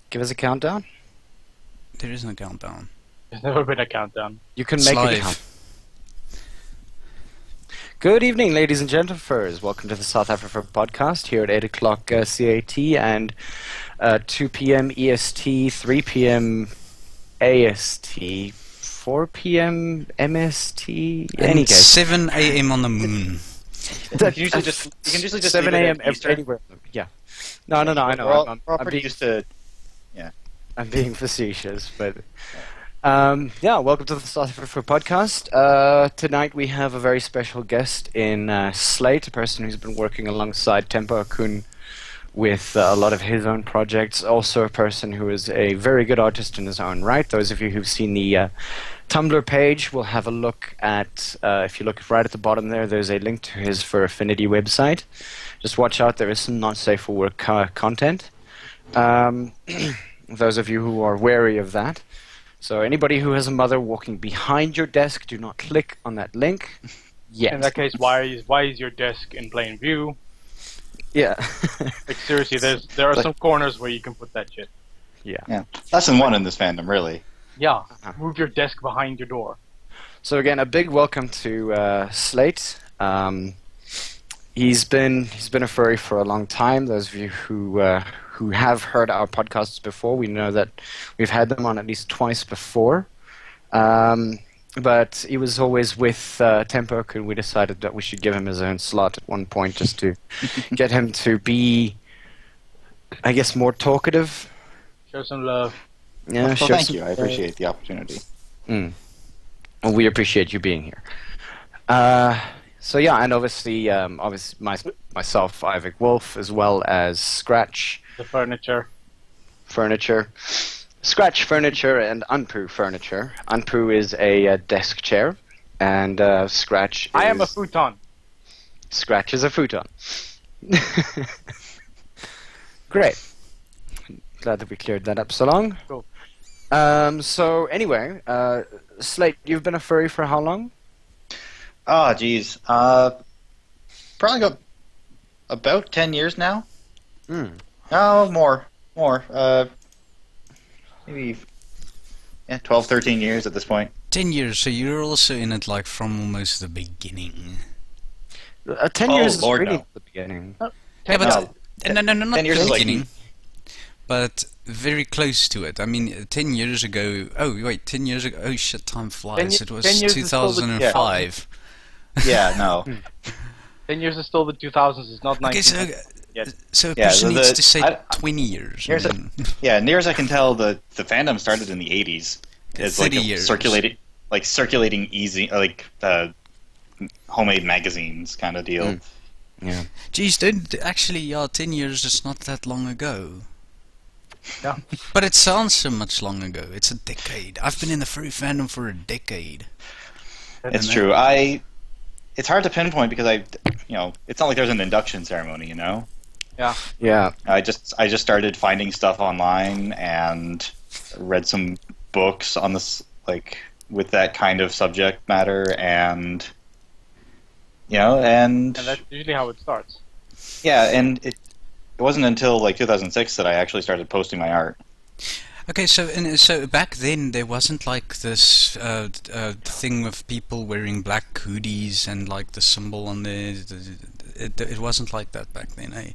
Give us a countdown. There isn't a countdown. There's never been a countdown. You can make a countdown. Good evening, ladies and gentlemen. Welcome to the South-Afrifur podcast here at 8 o'clock CAT and 2 p.m. EST, 3 p.m. AST, 4 p.m. MST. And any case, 7 a.m. on the moon. You can usually just 7 a.m. anywhere. Yeah. No, I know. We're all pretty used to. Yeah. I'm being facetious, but yeah. Welcome to the South-Afrifur podcast. Tonight we have a very special guest in Slate, a person who's been working alongside Inpw with a lot of his own projects. Also, a person who is a very good artist in his own right. Those of you who've seen the Tumblr page will have a look at. If you look right at the bottom there, there's a link to his For Affinity website. Just watch out, there is some not safe for work content. Those of you who are wary of that. So anybody who has a mother walking behind your desk, do not click on that link yet. In that case, why is your desk in plain view? Yeah. Like seriously, there are some corners where you can put that shit. Yeah. Lesson one in this fandom, really. Yeah. Move your desk behind your door. So again, a big welcome to Slate. He's been a furry for a long time. Those of you who have heard our podcasts before, we know that we've had them on at least twice before. But he was always with Inpw, and we decided that we should give him his own slot at one point just to get him to be, I guess, more talkative. Show some love. Yeah, well, thank you. I appreciate the opportunity. Well, we appreciate you being here. So yeah, and obviously myself, Ivic Wolf, as well as Scratc. The furniture. Scratc furniture and Inpw furniture. Inpw is a desk chair, and Scratc is... I am a futon. Scratc is a futon. Great. Glad that we cleared that up so long. Cool. So anyway, Slate, you've been a furry for how long? Oh, geez. Probably got about 10 years now. Oh, more. Maybe 12, 13 years at this point. 10 years, so you're also in it like from almost the beginning. 10 years is Lord, really no. the beginning. Yeah, but no, not 10 years the is like beginning. But very close to it. I mean, 10 years ago... Oh, wait, 10 years ago... Oh, shit, time flies. It was 2005. Yeah, no. 10 years is still the 2000s. It's not 19. Okay, so a person needs to say 20 years. Near as I can tell, the fandom started in the 80s. It's like circulating easy, like homemade magazines kind of deal. Yeah. Geez, 10 years is not that long ago. Yeah. But it sounds so much long ago. It's a decade. I've been in the furry fandom for a decade. It's true. It's hard to pinpoint because it's not like there's an induction ceremony, you know? Yeah. I just started finding stuff online and read some books on this, like, with that kind of subject matter, and that's usually how it starts. Yeah, and it wasn't until like 2006 that I actually started posting my art. Okay, so back then there wasn't like this thing of people wearing black hoodies and like the symbol on there. It wasn't like that back then, eh?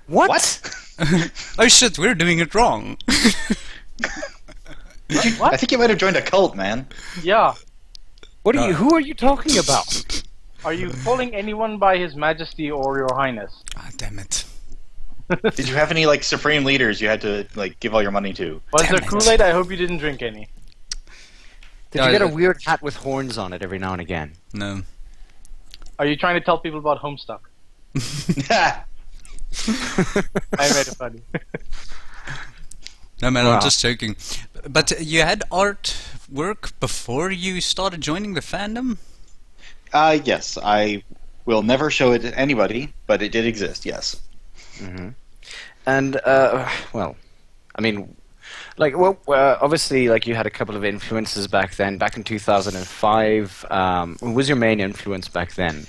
What? Oh shit, we're doing it wrong. I think you might have joined a cult, man. Yeah. Who are you talking about? Are you calling anyone by His Majesty or Your Highness? Ah, damn it. Did you have any like supreme leaders you had to like give all your money to? Was there Kool-Aid? I hope you didn't drink any. Did you get a weird hat with horns on it every now and again? No. Are you trying to tell people about Homestuck? I made it funny. No man, I'm just joking. But you had artwork before you started joining the fandom? Yes. I will never show it to anybody, but it did exist, yes. And, well, I mean, like, obviously, like, you had a couple of influences back then. Back in 2005, what was your main influence back then?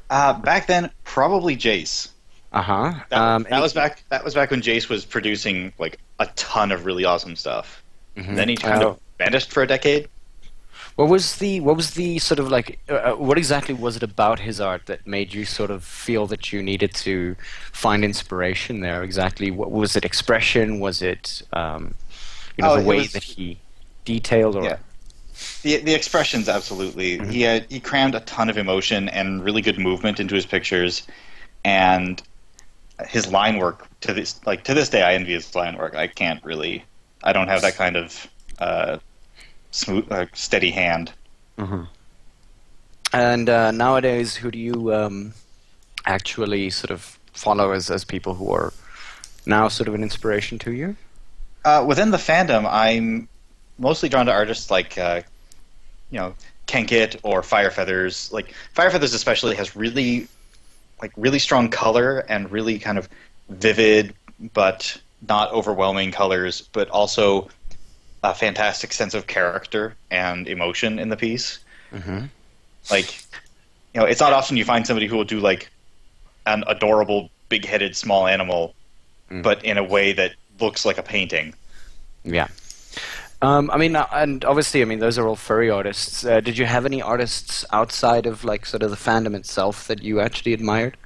Back then, probably Jace. Uh-huh. That was back when Jace was producing like a ton of really awesome stuff. Mhm. Then he kind of vanished for a decade. What was the sort of like what exactly was it about his art that made you sort of feel that you needed to find inspiration there? Exactly, what was it? Expression? Was it the way that he detailed? Or the expressions, absolutely. Mm-hmm. He crammed a ton of emotion and really good movement into his pictures, and his line work to this day I envy his line work. I don't have that kind of smooth, steady hand. Mm-hmm. And nowadays, who do you actually sort of follow as people who are now sort of an inspiration to you? Within the fandom, I'm mostly drawn to artists like Kenkit or Firefeathers. Like Firefeathers especially has really strong color and really kind of vivid but not overwhelming colors, but also a fantastic sense of character and emotion in the piece. Mm-hmm. Like, it's not often you find somebody who will do like an adorable big-headed small animal, but in a way that looks like a painting. Yeah. And obviously, those are all furry artists. Did you have any artists outside of like sort of the fandom itself that you actually admired?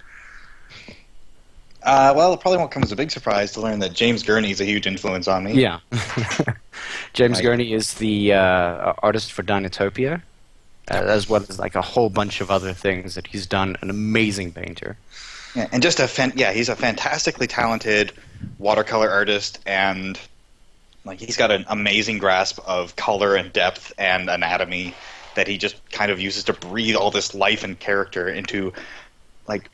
Well, it probably won't come as a big surprise to learn that James Gurney is a huge influence on me. Yeah. James Gurney is the artist for Dinotopia, as well as like a whole bunch of other things that he's done. An amazing painter. Yeah, and just he's a fantastically talented watercolor artist, and like he's got an amazing grasp of color and depth and anatomy that he just kind of uses to breathe all this life and character into, like,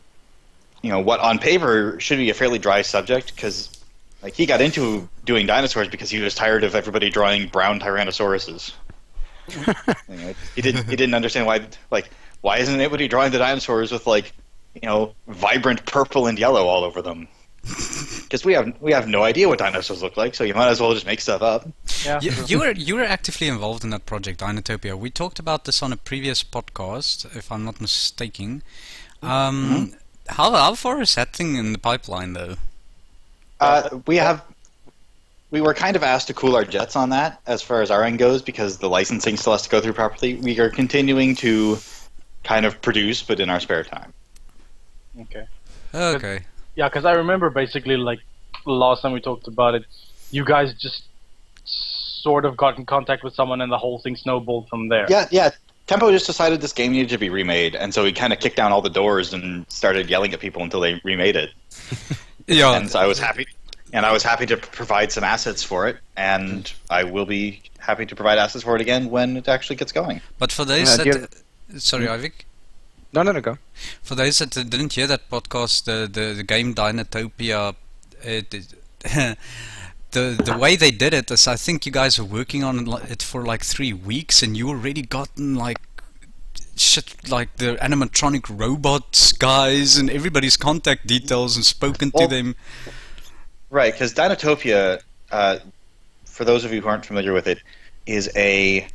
what on paper should be a fairly dry subject, because like he got into doing dinosaurs because he was tired of everybody drawing brown Tyrannosauruses. He didn't understand why isn't anybody drawing the dinosaurs with vibrant purple and yellow all over them? Because we have no idea what dinosaurs look like, so you might as well just make stuff up. Yeah. You were actively involved in that project, Dinotopia. We talked about this on a previous podcast, if I'm not mistaken. How far is that thing in the pipeline, though? We were kind of asked to cool our jets on that as far as our end goes, because the licensing still has to go through properly. We are continuing to kind of produce, but in our spare time. Okay. Yeah, because I remember basically, like, the last time we talked about it, you guys just sort of got in contact with someone and the whole thing snowballed from there. Yeah. Tempo just decided this game needed to be remade, and so he kind of kicked down all the doors and started yelling at people until they remade it. Yeah. And so I was happy to provide some assets for it, and I will be happy to provide assets for it again when it actually gets going. But for those sorry, Ivic? No, go. For those that didn't hear that podcast, the game Dinotopia, the way they did it is, I think you guys are working on it for like 3 weeks, and you already gotten like shit like the animatronic robots guys and everybody's contact details and spoken to them. Right, because Dinotopia, for those of you who aren't familiar with it, is a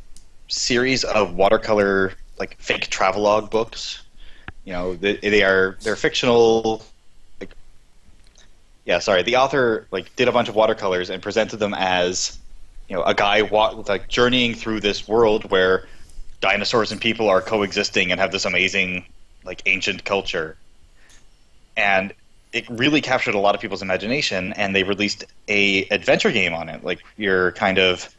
series of watercolor like fake travelogue books. They're fictional. The author did a bunch of watercolors and presented them as a guy journeying through this world where dinosaurs and people are coexisting and have this amazing ancient culture. And it really captured a lot of people's imagination, and they released a adventure game on it, like your kind of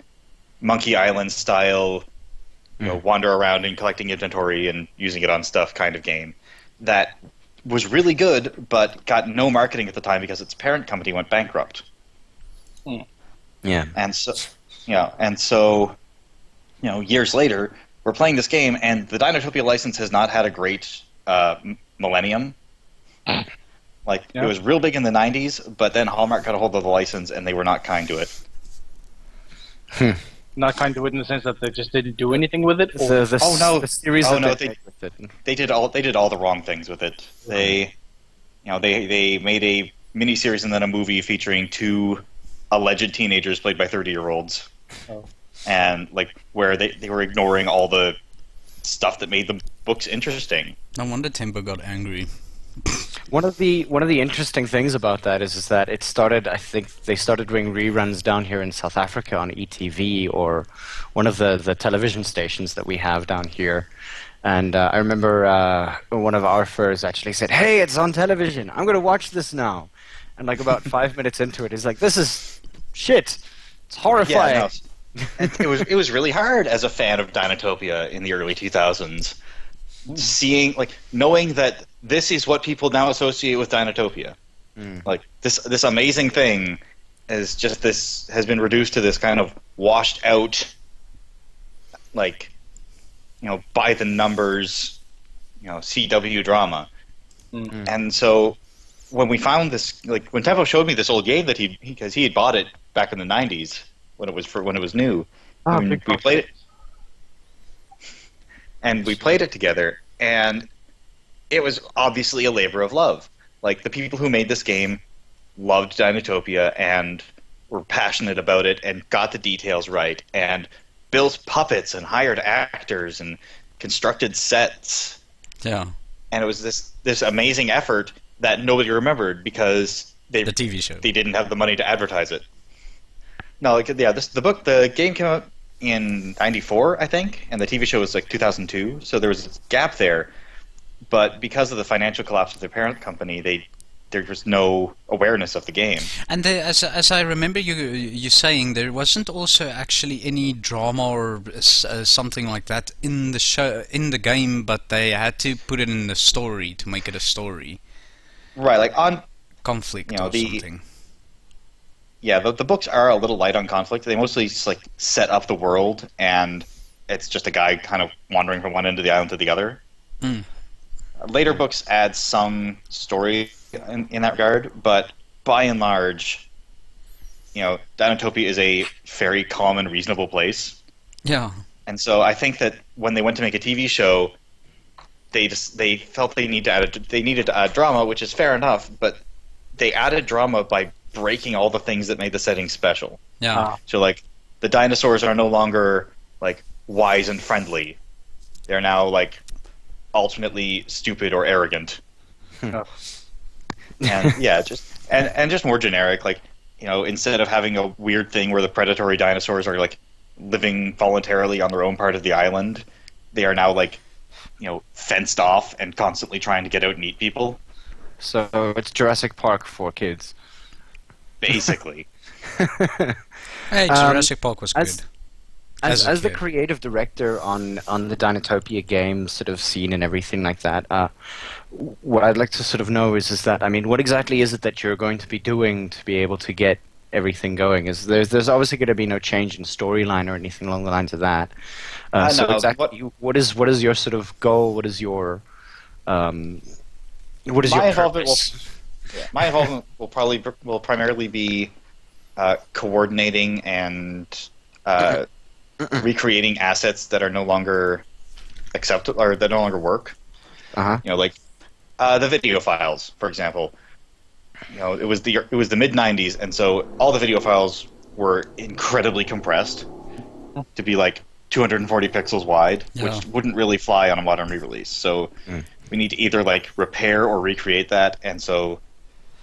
Monkey Island style, wander around and collecting inventory and using it on stuff kind of game that was really good, but got no marketing at the time because its parent company went bankrupt. Yeah. And so years later, we're playing this game, and the Dinotopia license has not had a great millennium. It was real big in the 90s, but then Hallmark got a hold of the license, and they were not kind to it. Not kind to it in the sense that they just didn't do anything with it? The series they did all the wrong things with it. They made a miniseries and then a movie featuring 2 alleged teenagers played by 30-year-olds. And where they were ignoring all the stuff that made the books interesting. No wonder Tempo got angry. One of the interesting things about that is that it started. I think they started doing reruns down here in South Africa on ETV or one of the television stations that we have down here. And I remember one of our furs actually said, "Hey, it's on television. I'm going to watch this now." And like about 5 minutes into it, he's like, "This is shit. It's horrifying." Yeah, no, it was really hard as a fan of Dinotopia in the early 2000s, knowing that this is what people now associate with Dinotopia. Like this amazing thing has been reduced to this kind of washed out, like, by the numbers, CW drama. And so when we found this, like when Tempo showed me this old game that because he had bought it back in the 90s when it was new, we played it, and we played it together, and it was obviously a labor of love. Like, the people who made this game loved Dinotopia and were passionate about it and got the details right and built puppets and hired actors and constructed sets. Yeah. And it was this amazing effort that nobody remembered because the TV show. They didn't have the money to advertise it. No, the game came out in '94, I think, and the TV show was like 2002. So there was this gap there. But because of the financial collapse of their parent company, there was no awareness of the game. And as I remember you saying, there wasn't also actually any drama or something like that in the game, but they had to put it in the story to make it a story. Right, like on conflict or something. Yeah, the books are a little light on conflict. They mostly just like set up the world, and it's just a guy kind of wandering from one end of the island to the other. Later books add some story in that regard, but by and large, Dinotopia is a very calm and reasonable place. Yeah. And so I think that when they went to make a TV show, they felt they needed to add drama, which is fair enough, but they added drama by breaking all the things that made the setting special. Yeah. So like the dinosaurs are no longer like wise and friendly. They're now like alternately stupid or arrogant. And yeah, just more generic, like, instead of having a weird thing where the predatory dinosaurs are like living voluntarily on their own part of the island, they are now like, fenced off and constantly trying to get out and eat people. So it's Jurassic Park for kids. Basically. Hey, Jurassic Park was good. As the creative director on the Dinotopia game sort of scene and everything like that, what I'd like to sort of know is that, I mean, what exactly is it that you're going to be doing to be able to get everything going? Is there's obviously going to be no change in storyline or anything along the lines of that. So no, exactly, what is your sort of goal? What is your purpose? My involvement will primarily be coordinating and recreating assets that are no longer acceptable or that no longer work. Like the video files, for example. It was the mid '90s, and so all the video files were incredibly compressed to be like 240 pixels wide, which wouldn't really fly on a modern re-release. So we need to either like repair or recreate that, and so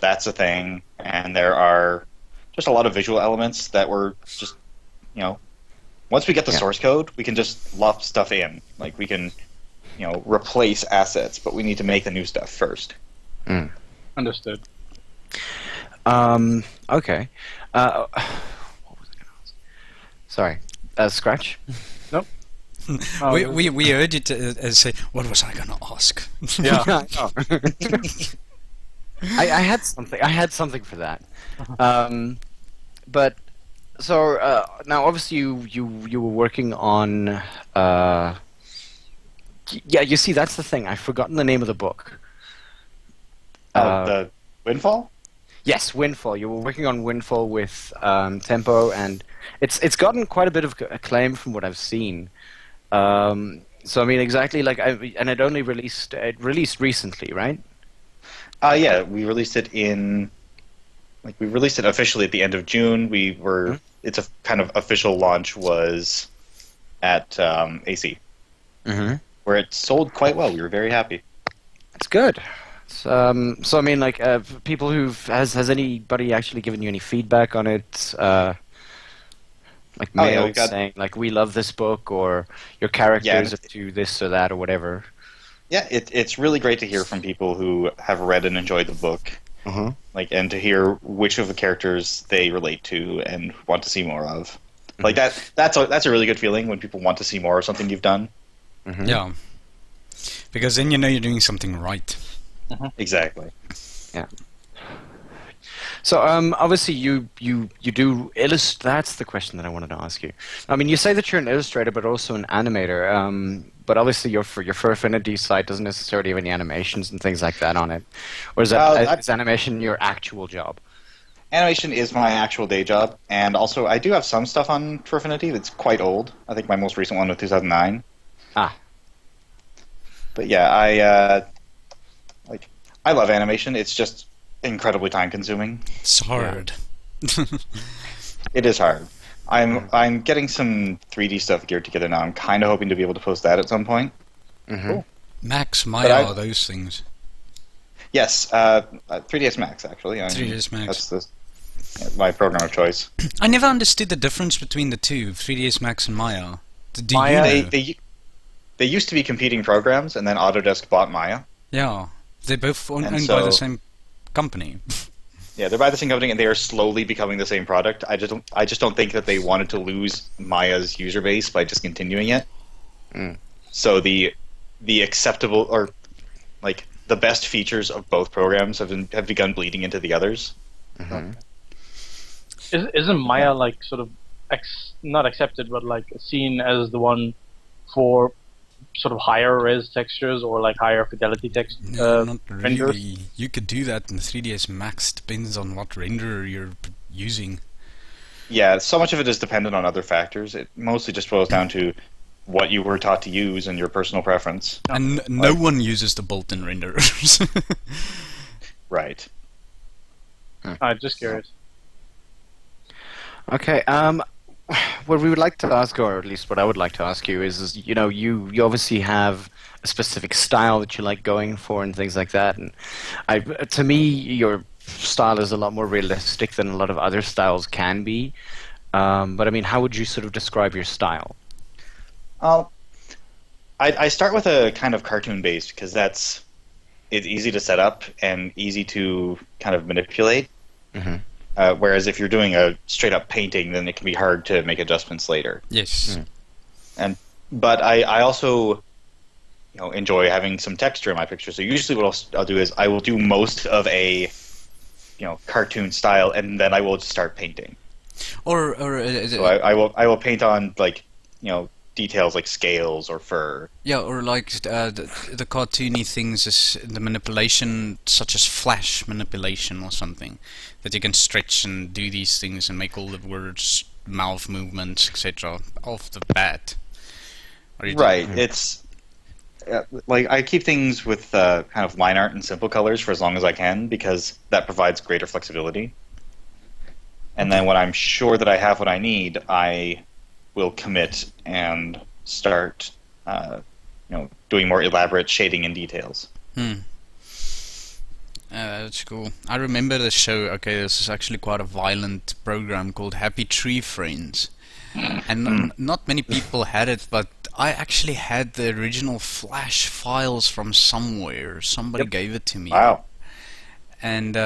that's a thing. And there are just a lot of visual elements that were just, once we get the source code, we can just lump stuff in. Like, we can, replace assets, but we need to make the new stuff first. Understood. Okay. What was I going to ask? Sorry. Scratch? Nope. We heard you say, what was I going to ask? Yeah. I had something. I had something for that. But so now, obviously, you were working on. Yeah, you see, that's the thing. I've forgotten the name of the book. The Windfall? Yes, Windfall. You were working on Windfall with Tempo, and it's gotten quite a bit of acclaim from what I've seen. So I mean, exactly like, and it only released recently, right? Yeah, we released it officially at the end of June. Its a kind of official launch was at AC, where it sold quite well. We were very happy. That's good. So I mean, like, people has anybody actually given you any feedback on it? Like Oh, yeah, mail we've got- saying like we love this book or your characters Yeah. do this or that or whatever. Yeah, it's really great to hear from people who have read and enjoyed the book, Uh-huh. like, and to hear which of the characters they relate to and want to see more of. Like that's a really good feeling when people want to see more of something you've done. Mhm. Yeah. Because then you know you're doing something right. Exactly. So obviously you do illustrate. That's the question that I wanted to ask you. I mean, you say that you're an illustrator, but also an animator. But obviously your Fur Affinity site doesn't necessarily have any animations and things like that on it. Or is that Well, is animation your actual job? Animation is my actual day job, and also I do have some stuff on Fur Affinity that's quite old. I think my most recent one was 2009. Ah. But yeah, I love animation. It's just incredibly time consuming. It's hard. It is hard. I'm getting some 3D stuff geared together now. I'm kind of hoping to be able to post that at some point. Mm-hmm. Cool. Max, But Maya, those things. Yes, 3ds Max actually. 3ds Max. That's my program of choice. I never understood the difference between the two, 3ds Max and Maya. Do Maya- you know? They used to be competing programs, and then Autodesk bought Maya. Yeah. They're both owned by so- the same company. Yeah, they're by the same company, and they are slowly becoming the same product. I just don't think that they wanted to lose Maya's user base by discontinuing it. Mm. So the acceptable, or like the best features of both programs have begun bleeding into the others. Mm-hmm. Isn't Maya like sort of not accepted, but like seen as the one for sort of higher res textures or like higher fidelity text No, not renders? really. You could do that in 3ds Max, depends on what renderer you're using. Yeah, so much of it is dependent on other factors. It mostly just boils down to what you were taught to use and your personal preference. And no one uses the built-in renderers. Right. Just curious. Okay. What we would like to ask, or at least what I would like to ask you, is you know, you obviously have a specific style that you like going for and things like that. And to me, your style is a lot more realistic than a lot of other styles can be. But I mean, how would you sort of describe your style? I start with a kind of cartoon based because it's easy to set up and easy to kind of manipulate. Mm-hmm. Whereas if you're doing a straight up painting, then it can be hard to make adjustments later. Yes. But I also enjoy having some texture in my picture. So usually what I'll do is I will do most of a cartoon style, and then I will just start painting. So I will paint on like details like scales or fur. Yeah, or like the cartoony things is the manipulation, such as flash manipulation or something, that you can stretch and do these things and make all the words, mouth movements, etc. off the bat. Right. It's like I keep things with kind of line art and simple colors for as long as I can because that provides greater flexibility. And then when I'm sure that I have what I need, I will commit and start, doing more elaborate shading and details. That's cool. I remember the show. Okay, this is actually quite a violent program called Happy Tree Friends, and not many people had it, but I actually had the original Flash files from somewhere. Somebody gave it to me. Wow. And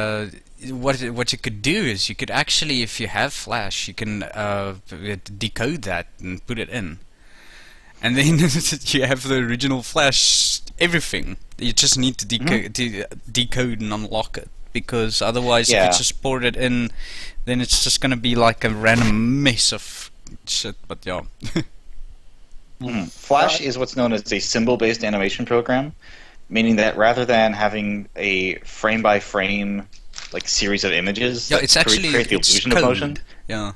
what you could do is you could actually, if you have Flash, you can decode that and put it in, and then you have the original Flash everything. You just need to decode and unlock it, because otherwise, if you just port it in, then it's just gonna be like a random mess of shit. But yeah. Flash is what's known as a symbol-based animation program, meaning that rather than having a frame-by-frame like series of images, It's actually create the illusion of motion. Yeah.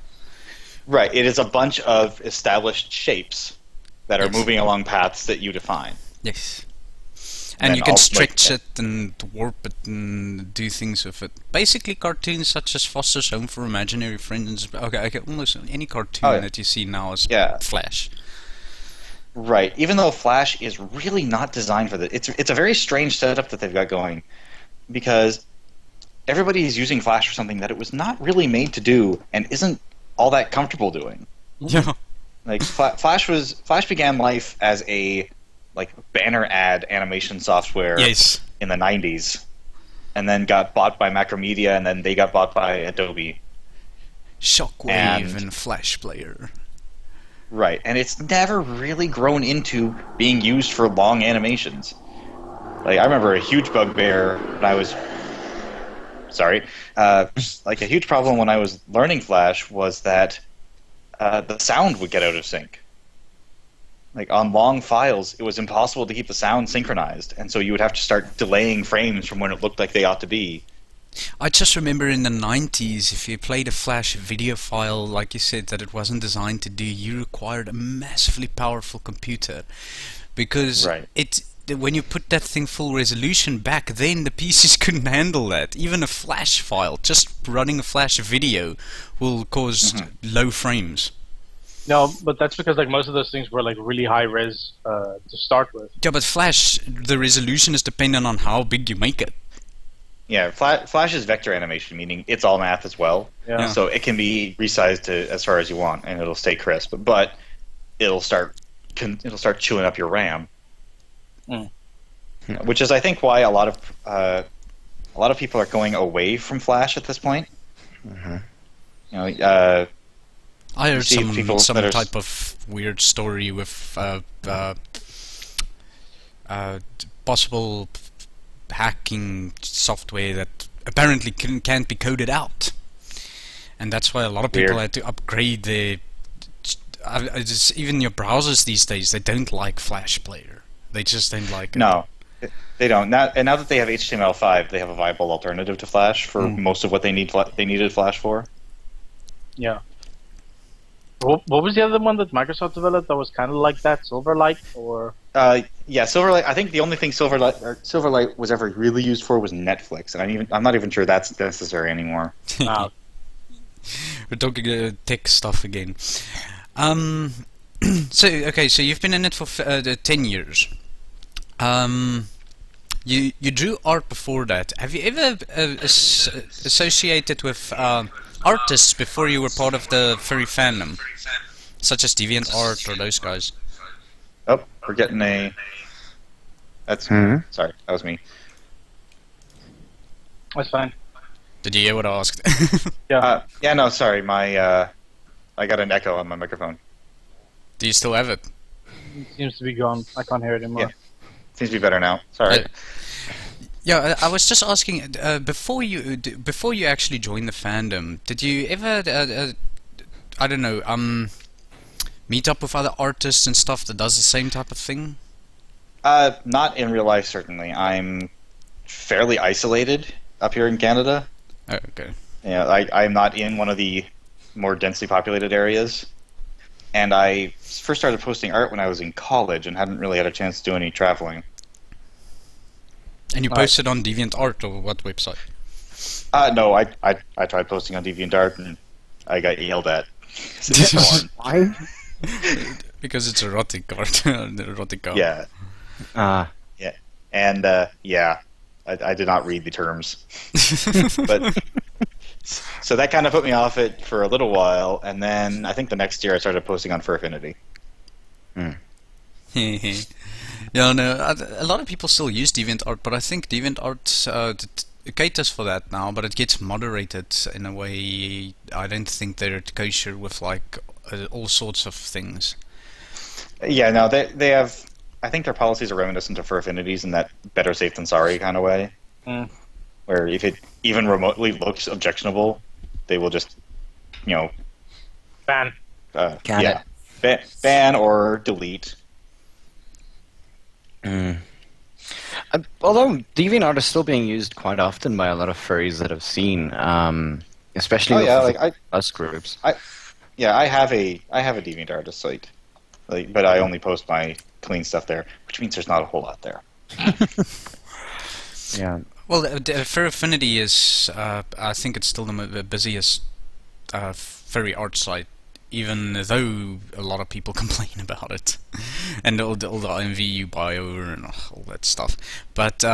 Right. It is a bunch of established shapes that are moving along paths that you define. Yes. And you can stretch it and warp it and do things with it. Basically, cartoons such as Foster's Home for Imaginary Friends. Okay, almost any cartoon that you see now is Flash. Right. Even though Flash is really not designed for this, it's a very strange setup that they've got going. because everybody is using Flash for something that it was not really made to do and isn't all that comfortable doing. Yeah. Like Flash began life as a banner ad animation software Yes. in the 90s, and then got bought by Macromedia, and then they got bought by Adobe. Shockwave and Flash Player. Right, and it's never really grown into being used for long animations. Like, I remember a huge bugbear when I was... Sorry. A huge problem when I was learning Flash was that the sound would get out of sync. Like, on long files, it was impossible to keep the sound synchronized, and so you would have to start delaying frames from when it looked like they ought to be. I just remember in the 90s, if you played a Flash video file, like you said, that it wasn't designed to do, you required a massively powerful computer. Because when you put that thing full resolution back then, the PCs couldn't handle that. Even a Flash file, just running a Flash video, will cause low frames. No, but that's because most of those things were really high res to start with. Yeah, but Flash, the resolution is dependent on how big you make it. Yeah, Flash is vector animation, meaning it's all math as well. Yeah. So it can be resized to as far as you want, and it'll stay crisp. But it'll start chewing up your RAM. Which is, I think, why a lot of people are going away from Flash at this point. I heard some that type of weird story with possible hacking software that apparently can't be coded out, and that's why a lot of people had to upgrade their. Even your browsers these days, they don't like Flash Player. They just don't like it. No, they don't. Now that they have HTML5, they have a viable alternative to Flash for most of what they needed Flash for. Yeah. What was the other one that Microsoft developed that was kind of like that? Silverlight, or? Yeah, Silverlight. I think the only thing Silverlight was ever really used for was Netflix, and I'm not even sure that's necessary anymore. Wow. We're talking tech stuff again. So you've been in it for 10 years. You drew art before that. Have you ever associated with artists before you were part of the furry fandom, such as DeviantArt or those guys? Oh, we're getting a... That's... Sorry, that was me. That's fine. Did you hear what I asked? Yeah. No, sorry. I got an echo on my microphone. Do you still have it? It seems to be gone. I can't hear it anymore. Yeah. Seems to be better now. Sorry. Yeah, I was just asking, before you actually joined the fandom, did you ever, I don't know, meet up with other artists and stuff that does the same type of thing? Not in real life, certainly. I'm fairly isolated up here in Canada. Oh, okay. Yeah, I'm not in one of the more densely populated areas. And I first started posting art when I was in college and hadn't really had a chance to do any traveling. And you posted on DeviantArt or what website? No, I tried posting on DeviantArt and I got yelled at. Why? Because it's erotic art. Erotic art. Yeah. Yeah. And I did not read the terms. But so that kind of put me off it for a little while, and then I think the next year I started posting on Fur Affinity. Yeah, no, a lot of people still use DeviantArt, but I think DeviantArt caters for that now, but it gets moderated in a way. I don't think they're kosher with all sorts of things. Yeah, no, they have. I think their policies are reminiscent of Fur Affinities in that better safe than sorry kind of way. Where if it even remotely looks objectionable, they will just, Ban. Ban or delete. Although DeviantArt is still being used quite often by a lot of furries that I've seen, especially with us groups. I have a DeviantArt site, but I only post my clean stuff there, which means there's not a whole lot there. Yeah. Well, Fur Affinity is, I think it's still the busiest furry art site, even though a lot of people complain about it, and all the MVU bio and all that stuff. But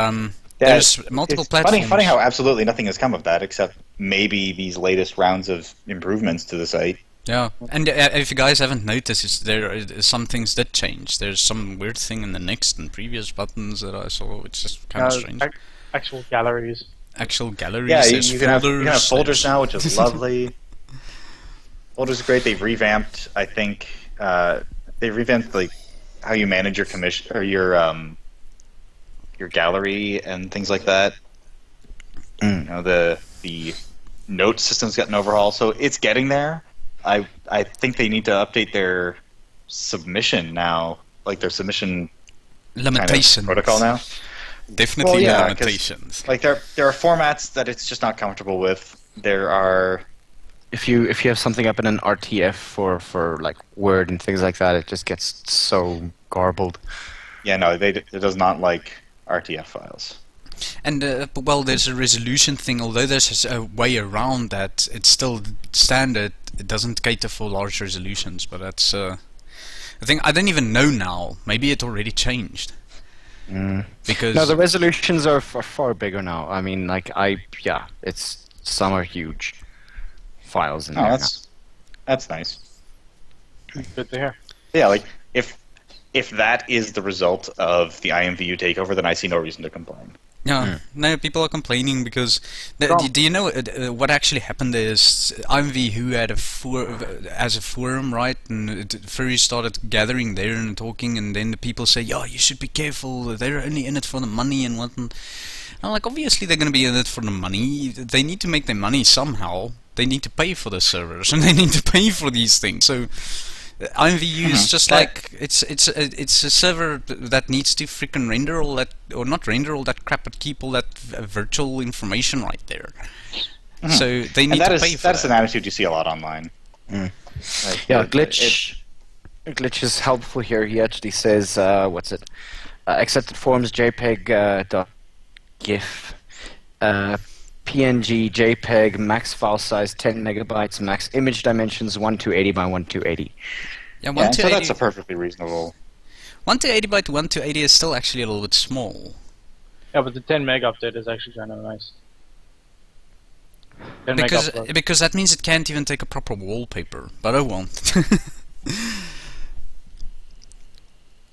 There's multiple it's platforms. Funny how absolutely nothing has come of that, except maybe these latest rounds of improvements to the site. Yeah, and if you guys haven't noticed, some things did change. There's some weird thing in the next and previous buttons that I saw, which is kind of strange. Actual galleries. Actual galleries. Yeah, there's you can folders. have folders now, which is lovely. Folders are great. They've revamped. I think they revamped like how you manage your commission or your gallery and things like that. You know, the note system's got an overhaul, so it's getting there. I think they need to update their submission now, like their submission limitations kind of protocol now. Definitely Well, yeah, limitations. Like there are formats that it's just not comfortable with. There are If you have something up in an RTF for like Word and things like that, it just gets so garbled. it does not like RTF files. And well, there's a resolution thing. Although there's a way around that, it's still standard. It doesn't cater for large resolutions, but that's I think I don't even know now. Maybe it already changed. Because No, the resolutions are far bigger now. I mean, like some are huge files in there. That's nice. Good to hear. Yeah, like if that is the result of the IMVU takeover, then I see no reason to complain. Yeah, no, people are complaining because do you know what actually happened is IMVU had as a forum, right? And furries started gathering there and talking, and then the people say, "Yeah, you should be careful. They're only in it for the money and whatnot." I'm like, obviously they're going to be in it for the money. They need to make their money somehow. They need to pay for the servers and they need to pay for these things. So IMVU is just like it's a server that needs to freaking render all that, or not render all that crap, but keep all that virtual information right there. So they need to pay for that. That's an attitude you see a lot online. Like, Glitch is helpful here. He actually says, accepted forms JPEG GIF, PNG, JPEG, max file size 10 megabytes, max image dimensions 1280 by 1280. Yeah, so that's a perfectly reasonable. 1280 by 1280 is still actually a little bit small. Yeah, but the 10 meg update is actually kind of nice. 10 meg upload. Because that means it can't even take a proper wallpaper, but it won't.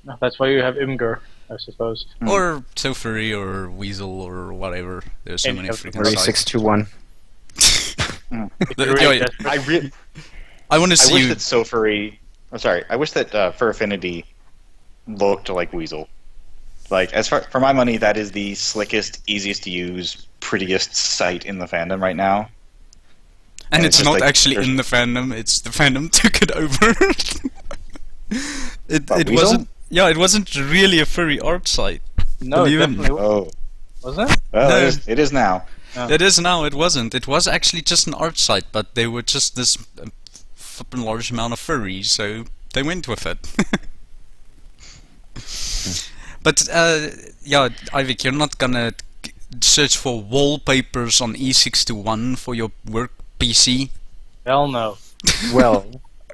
No, that's why you have Imgur, I suppose. Or South-Afrifur or Weasel or whatever. There's so many freaking sites. 621. I want to see I wish you. that South-Afrifur. I'm sorry. I wish that Fur Affinity looked like Weasel. Like, as far for my money, that is the slickest, easiest to use, prettiest site in the fandom right now. And it's not like, actually in the fandom. It's the fandom took it over. it Weasel? wasn't. Yeah, it wasn't really a furry art site. No, it definitely Oh, wasn't it? well, No. it is now. Oh. It is now. It wasn't. It was actually just an art site, but they were just this flippin' large amount of furries, so they went with it. But yeah, Ivic, you're not gonna search for wallpapers on E621 for your work PC. Hell no. Well,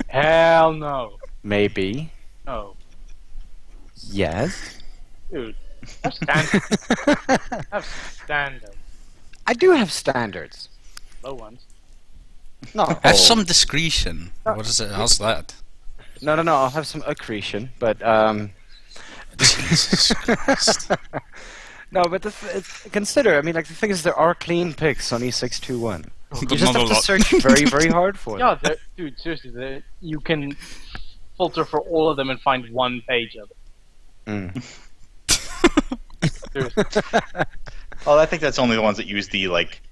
Hell no. maybe. No. Yes. Dude, have standards. Have standards. I do have standards. Low ones. No. Have some discretion. What is it? How's that? No. I'll have some accretion, but Jesus Christ. no. But consider. I mean, like the thing is, there are clean pics on E621. You But just not have a to lot. search very, very hard for them. Yeah, dude, seriously, you can filter for all of them and find one page of it. Seriously. Well, I think that's only the ones that use the like.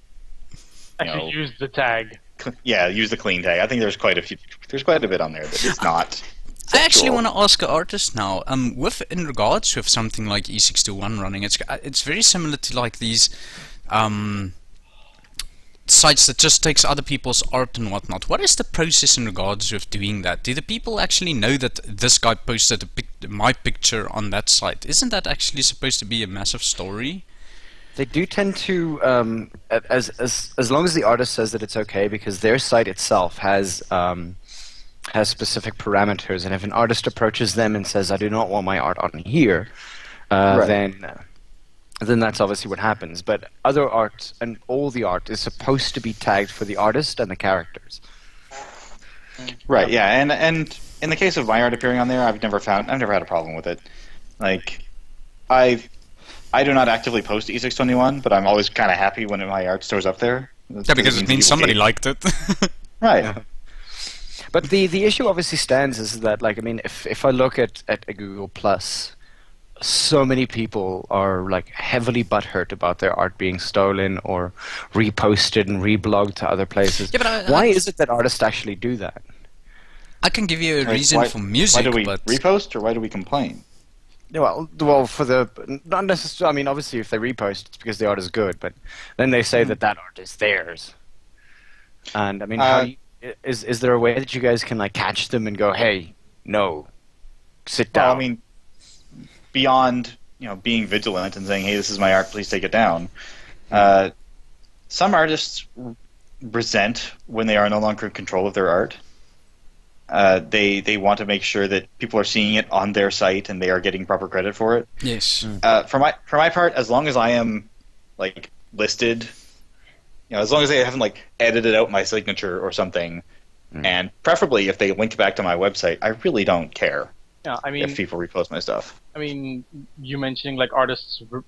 Actually, use the tag. Use the clean tag. I think there's quite a few. There's quite a bit on there that is not. I actually sexual. want to ask an artist now. In regards with something like E621 running, it's very similar to like these sites that just takes other people's art and whatnot. What is the process in regards with doing that? Do the people actually know that this guy posted my picture on that site? Isn't that actually supposed to be a massive story? They do tend to, as long as the artist says that it's okay, because their site itself has specific parameters, and if an artist approaches them and says, "I do not want my art on here," then then that's obviously what happens. But other art and all the art is supposed to be tagged for the artist and the characters. Right. Yeah. And in the case of my art appearing on there, I've never had a problem with it. Like, I do not actively post E621, but I'm always kind of happy when my art stores up there. Yeah, because it means somebody liked it. Right. Yeah. But the issue obviously stands is that, like, I mean, if I look at a Google Plus, so many people are like heavily butthurt about their art being stolen or reposted and reblogged to other places. Yeah, but why is it that artists actually do that? I can give you a reason for music, why do we but repost or why do we complain? Well, for the not necessarily. I mean, obviously, if they repost, it's because the art is good. But then they say that art is theirs. And I mean, is there a way that you guys can like catch them and go, "Hey, no, sit down"? Well, I mean, beyond being vigilant and saying, "Hey, this is my art, please take it down." Some artists resent when they are no longer in control of their art. They want to make sure that people are seeing it on their site and they are getting proper credit for it. yes. For my part, as long as I am like listed, as long as they haven't like edited out my signature or something, and preferably if they link back to my website, I really don't care. Yeah, I mean, if people repost my stuff. I mean, you mentioning like artists, a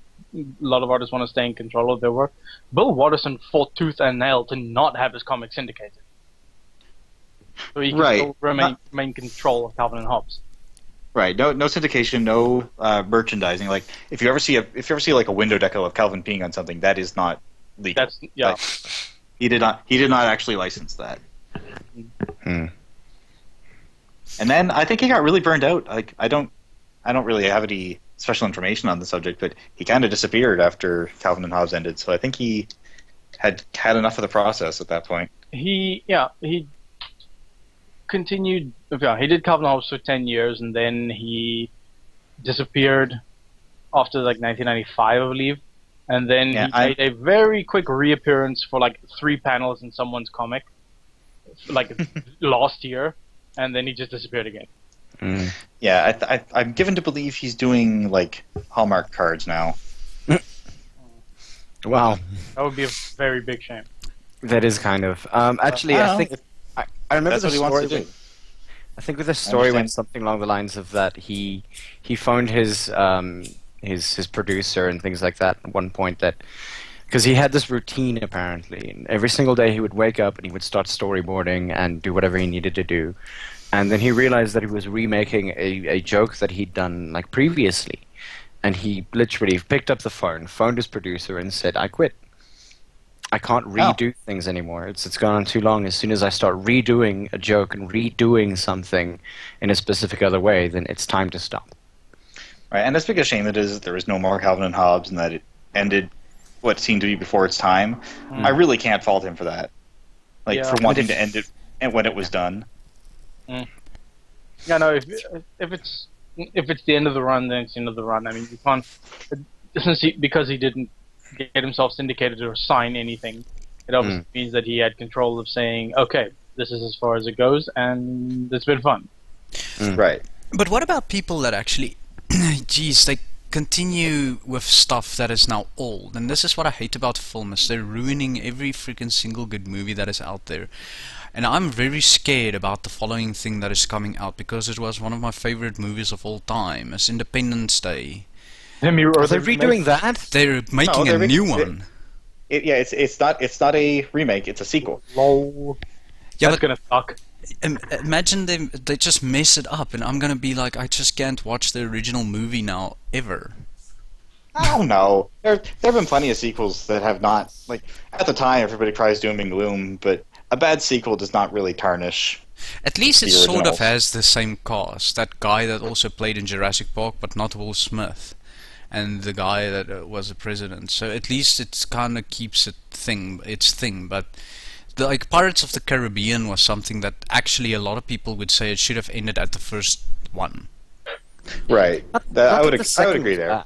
lot of artists want to stay in control of their work. Bill Watterson fought tooth and nail to not have his comics syndicated, so he can still remain control of Calvin and Hobbes. Right. No syndication. No merchandising. Like if you ever see like a window decal of Calvin peeing on something, that is not legal. That's yeah. Like, he did not actually license that. And then I think he got really burned out. Like I don't really have any special information on the subject, but he kind of disappeared after Calvin and Hobbes ended. So I think he had enough of the process at that point. He continued. Yeah, he did Calvin and Hobbes for 10 years, and then he disappeared after like 1995, I believe. And then he made a very quick reappearance for like 3 panels in someone's comic, like last year. And then he just disappeared again. Yeah, I'm given to believe he's doing like Hallmark cards now. Wow, that would be a very big shame. That is kind of actually. I think I remember the story. I think with the story went something along the lines of that he phoned his producer and things like that at one point, that because he had this routine apparently, and every single day he would wake up and he would start storyboarding and do whatever he needed to do, and then he realized that he was remaking a joke that he'd done like previously, and he literally picked up the phone, phoned his producer, and said, "I quit. I can't redo things anymore. It's gone on too long. As soon as I start redoing a joke and redoing something in a specific other way, then it's time to stop." Right, and as big a shame it is that there was no more Calvin and Hobbes and that it ended what seemed to be before its time. I really can't fault him for that. Like for wanting to end it and when it was done. Yeah, no. If it's the end of the run, then it's the end of the run. I mean, you can't. Because he didn't get himself syndicated or sign anything, it obviously means that he had control of saying, "Okay, this is as far as it goes, and it's been fun." Right. But what about people that actually, geez, they continue with stuff that is now old? And this is what I hate about film, is they're ruining every freaking single good movie that is out there. And I'm very scared about the following thing that is coming out, because it was one of my favorite movies of all time, as Independence Day. Are they redoing that? They're making a new one. It's not a remake. It's a sequel. Lol. Yeah, that's gonna suck. Imagine they just mess it up, and I'm gonna be like, I just can't watch the original movie now ever. I don't know. There have been plenty of sequels that have not, like, at the time everybody cries doom and gloom, but a bad sequel does not really tarnish. At least it sort of has the same cast. That guy that also played in Jurassic Park, but not Will Smith, and the guy that was the president. So at least it kind of keeps its thing. But like Pirates of the Caribbean was something that actually a lot of people would say it should have ended at the first one. Right. I would agree there.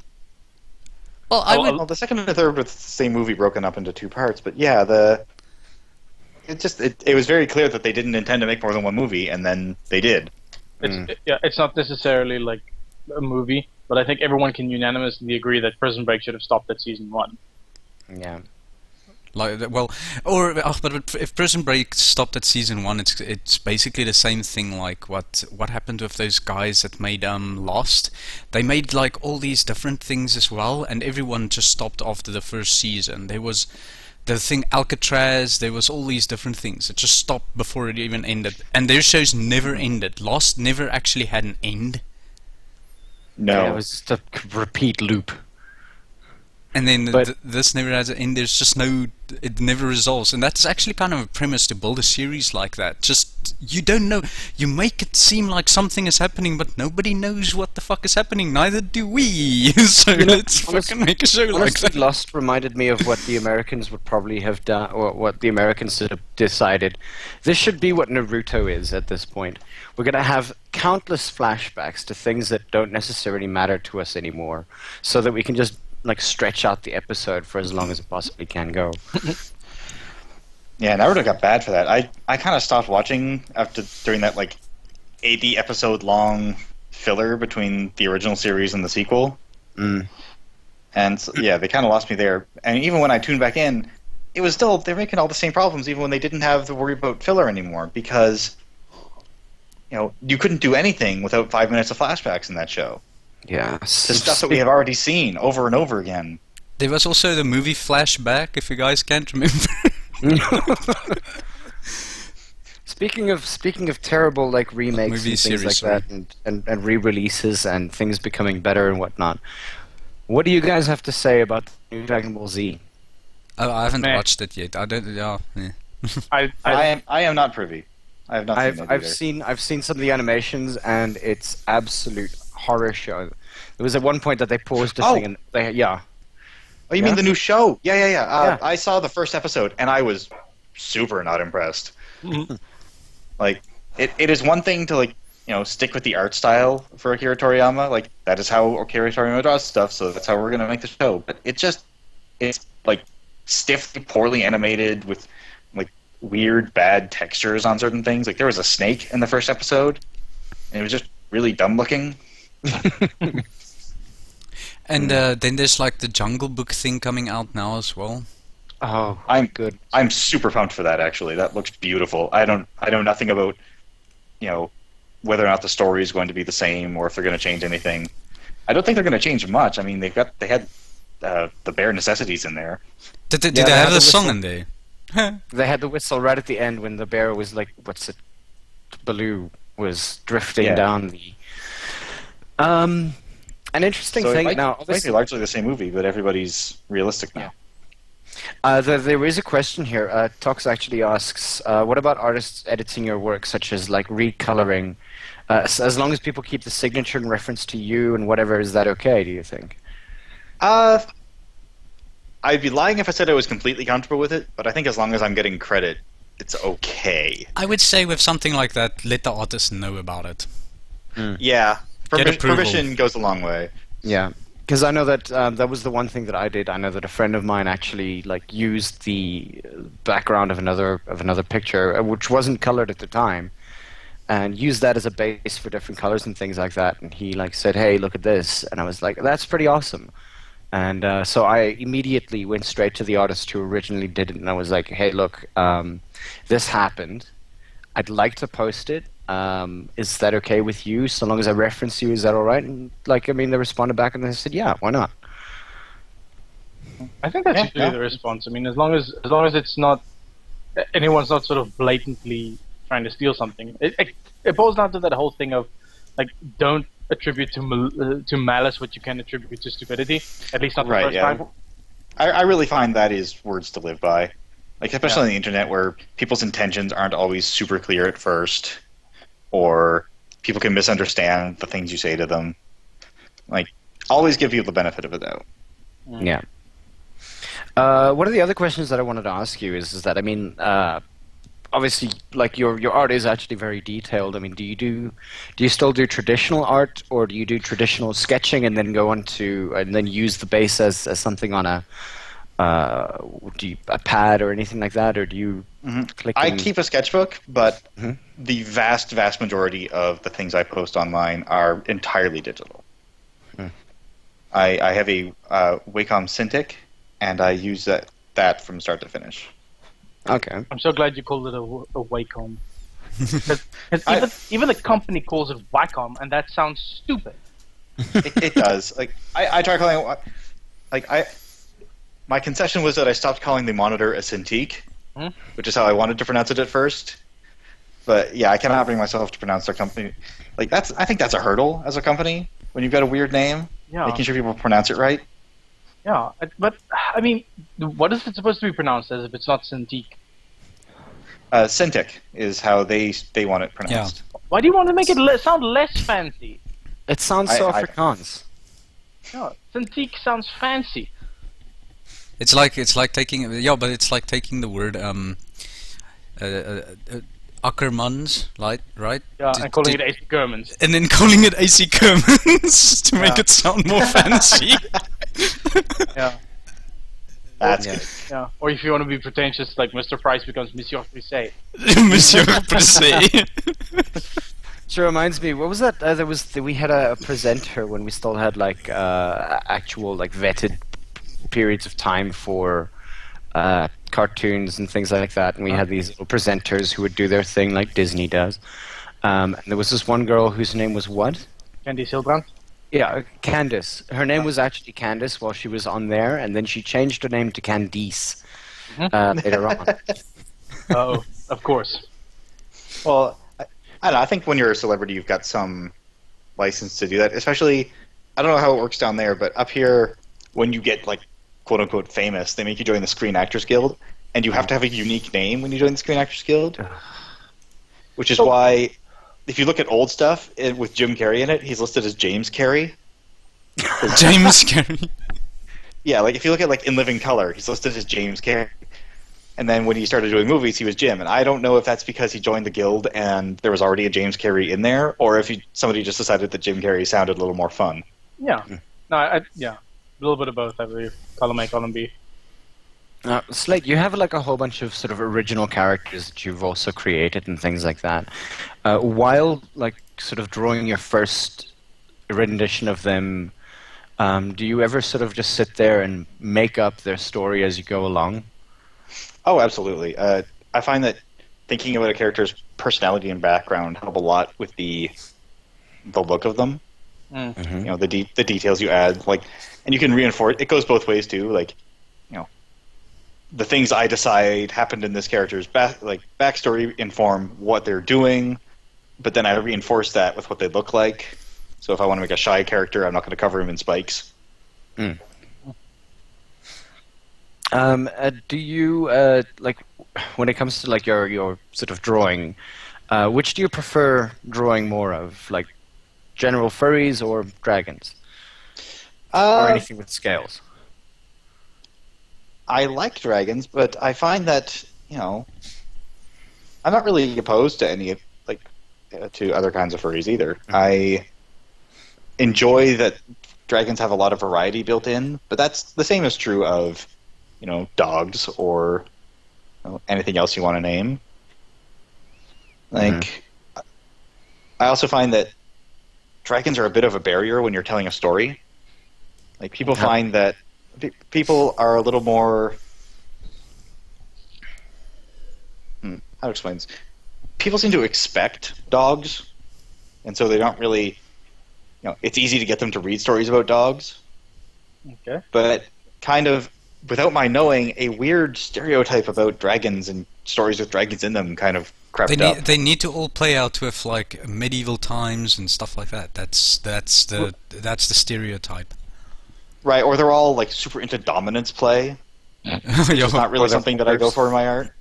Well, the second and the third were the same movie broken up into 2 parts, but yeah, it was very clear that they didn't intend to make more than one movie, and then they did. It's not necessarily like a movie. but I think everyone can unanimously agree that Prison Break should have stopped at season 1. Yeah. But if Prison Break stopped at season 1, it's basically the same thing like what happened with those guys that made Lost. They made like all these different things as well, and everyone just stopped after the first season. There was the thing Alcatraz, there was all these different things. It just stopped before it even ended, and their shows never ended. Lost never actually had an end. No, it was just a repeat loop. And then this never has an end. There's just it never resolves, and that's actually kind of a premise to build a series like that. Just you don't know, you make it seem like something is happening, but nobody knows what the fuck is happening. Neither do we. So let's fucking make a show like that. Lost reminded me of what the Americans would probably have done, or what the Americans have decided. This should be what Naruto is at this point. We're gonna have countless flashbacks to things that don't necessarily matter to us anymore, so that we can just like stretch out the episode for as long as it possibly can go. Yeah, Naruto got bad for that. I kind of stopped watching during that like 80 episode long filler between the original series and the sequel. And so, yeah, they kind of lost me there. And even when I tuned back in, it was still, they're making all the same problems even when they didn't have to worry about filler anymore, because you couldn't do anything without 5 minutes of flashbacks in that show. Yeah, the stuff that we have already seen over and over again. There was also the movie Flashback, if you guys can't remember. Speaking of terrible like remakes movie and things series, like that, and re-releases and things becoming better and whatnot, what do you guys have to say about the new Dragon Ball Z? Oh, I haven't watched it yet. I don't. Yeah. I am not privy. I have not seen it either. I've seen some of the animations, and it's absolute horror show. There was at one point that they paused a thing, and Oh, you mean the new show? Yeah. I saw the first episode, and I was super not impressed. Like, it is one thing to like stick with the art style for Akira Toriyama. Like, that is how Akira Toriyama draws stuff, so that's how we're gonna make the show. But it's like stiffly, poorly animated with like weird, bad textures on certain things. Like, there was a snake in the first episode, and it was just really dumb looking. And then there's like the Jungle Book thing coming out now as well. Oh, good. I'm super pumped for that. Actually, that looks beautiful. I know nothing about whether or not the story is going to be the same or if they're going to change anything. I don't think they're going to change much. I mean, they had the bare necessities in there. Did they have the song in there? They had the whistle right at the end when the bear was like, Baloo was drifting down the. An interesting thing now. It might be largely the same movie, but everybody's realistic now. There is a question here. Tox actually asks, what about artists editing your work, such as like recoloring? As long as people keep the signature and reference to you and whatever, is that okay, do you think? I'd be lying if I said I was completely comfortable with it, but I think as long as I'm getting credit, it's okay. I would say with something like that, let the artist know about it. Yeah. Permission goes a long way. Yeah, because I know that that was the one thing that I did. I know that a friend of mine actually like used the background of another picture, which wasn't colored at the time, and used that as a base for different colors and things like that. And he like said, "Hey, look at this," and I was like, "That's pretty awesome." And so I immediately went straight to the artist who originally did it, and I was like, "Hey, look, this happened. I'd like to post it. Is that okay with you? So long as I reference you, is that all right?" And they responded back and they said, "Yeah, why not?" I think that's usually the response. I mean, as long as it's not anyone's not sort of blatantly trying to steal something. It boils down to that whole thing of like, don't attribute to malice what you can attribute to stupidity. At least not the first time. I really find that is words to live by. Like, especially on the internet, where people's intentions aren't always super clear at first. Or people can misunderstand the things you say to them. Like, always give people the benefit of the doubt. Yeah. One of the other questions that I wanted to ask you is that, I mean, obviously, like, your art is actually very detailed. I mean, do you still do traditional art, or do you do traditional sketching and then go on to and then use the base as something on a pad or anything like that, or do you click? I keep a sketchbook, but the vast majority of the things I post online are entirely digital. I have a Wacom Cintiq, and I use that from start to finish. Okay. I'm so glad you called it a Wacom. Because even the company calls it Wacom, and that sounds stupid. It does. Like I try calling it. My concession was that I stopped calling the monitor a Cintiq, which is how I wanted to pronounce it at first. But yeah, I cannot bring myself to pronounce their company. Like I think that's a hurdle as a company when you've got a weird name. Yeah. Making sure people pronounce it right. Yeah, but I mean, what is it supposed to be pronounced as if it's not Cintiq? Cintiq is how they want it pronounced. Yeah. Why do you want to make it sound less fancy? It sounds so Afrikaans. No, Cintiq sounds fancy. It's like taking the word Akkermans, right? Yeah, and calling it AC Kermans. And then calling it AC Kermans to make it sound more fancy. Yeah. That's good. Yeah, or if you want to be pretentious, like Mr. Price becomes Monsieur Brisset. Monsieur Brisset. So it reminds me, what was that? We had a presenter when we still had like actual like vetted periods of time for cartoons and things like that, and we had these little presenters who would do their thing like Disney does. And there was this one girl whose name was what? Candice Hilbrand? Yeah, Candice. Her name was actually Candice while she was on there, and then she changed her name to Candice later on. Oh, of course. Well, I don't know. I think when you're a celebrity, you've got some license to do that. Especially, I don't know how it works down there, but up here, when you get like quote unquote famous, they make you join the Screen Actors Guild, and you have to have a unique name when you join the Screen Actors Guild. Which is why, if you look at old stuff with Jim Carrey in it, he's listed as James Carrey. James Carrey. Yeah, like if you look at like In Living Color, he's listed as James Carrey. And then when he started doing movies, he was Jim. And I don't know if that's because he joined the guild and there was already a James Carrey in there, or if somebody just decided that Jim Carrey sounded a little more fun. Yeah. No, yeah. A little bit of both, I believe. Column A, column B. Slate, you have like a whole bunch of sort of original characters that you've also created and things like that. While like sort of drawing your first rendition of them, do you ever sort of just sit there and make up their story as you go along? Oh, absolutely. I find that thinking about a character's personality and background help a lot with the look of them. Mm-hmm. You know, the details you add, like, and you can reinforce. It goes both ways too. Like, you know, the things I decide happened in this character's backstory inform what they're doing, but then I reinforce that with what they look like. So if I want to make a shy character, I'm not going to cover him in spikes. Mm. Do you like when it comes to like your sort of drawing? Which do you prefer drawing more of, like general furries or dragons, or anything with scales? I like dragons, but I find that, you know, I'm not really opposed to any to other kinds of furries either. Mm-hmm. I enjoy that dragons have a lot of variety built in, but that's the same is true of, you know, dogs or, you know, anything else you want to name. Like, I also find that dragons are a bit of a barrier when you're telling a story. Like, people find that people are a little more... how to explain this? People seem to expect dogs, and so they don't really... You know, it's easy to get them to read stories about dogs. Okay. But kind of, without my knowing, a weird stereotype about dragons and stories with dragons in them kind of crept up. They need to all play out with like medieval times and stuff like that. That's the stereotype. Right, or they're all like super into dominance play. It's not really something that I go for in my art.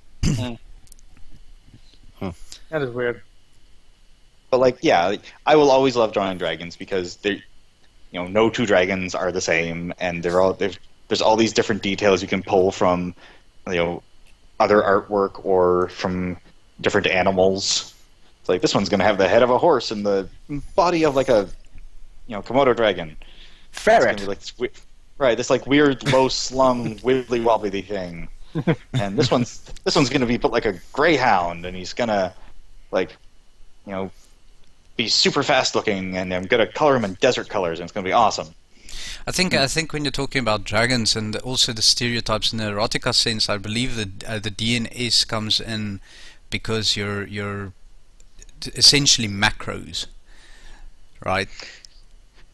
That is weird. But like, yeah, I will always love drawing dragons because they're, you know, no two dragons are the same, and there's all these different details you can pull from, you know, other artwork or from different animals. It's like, this one's going to have the head of a horse and the body of like a, you know, Komodo dragon. Ferret. Right, this like weird, low-slung, wibbly-wobbly thing. And this one's going to be put like a greyhound, and he's going to, like, you know, be super fast-looking, and I'm going to color him in desert colors, and it's going to be awesome. I think when you're talking about dragons and also the stereotypes in the erotica sense, I believe that the DNS comes in because you're essentially macros, right?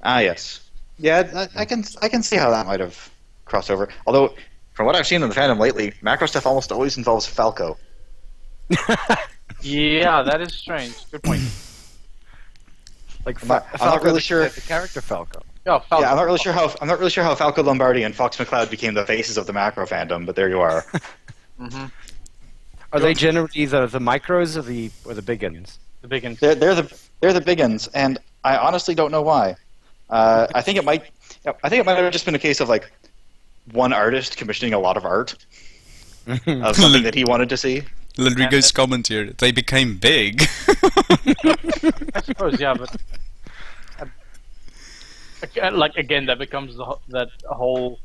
Ah, yes. Yeah, I can see how that might have crossed over. Although, from what I've seen in the fandom lately, macro stuff almost always involves Falco. Yeah, that is strange. Good point. Like I'm not really sure. The character Falco. Yeah, Falco. Yeah, I'm not really sure how Falco Lombardi and Fox McCloud became the faces of the macro fandom, but there you are. Mm-hmm. Are they generally the micros or the big uns? The big uns. They're the big uns, and I honestly don't know why. I think it might have just been a case of like one artist commissioning a lot of art of something that he wanted to see. Rodrigo's comment here: they became big. I suppose, yeah, but like again, that becomes that whole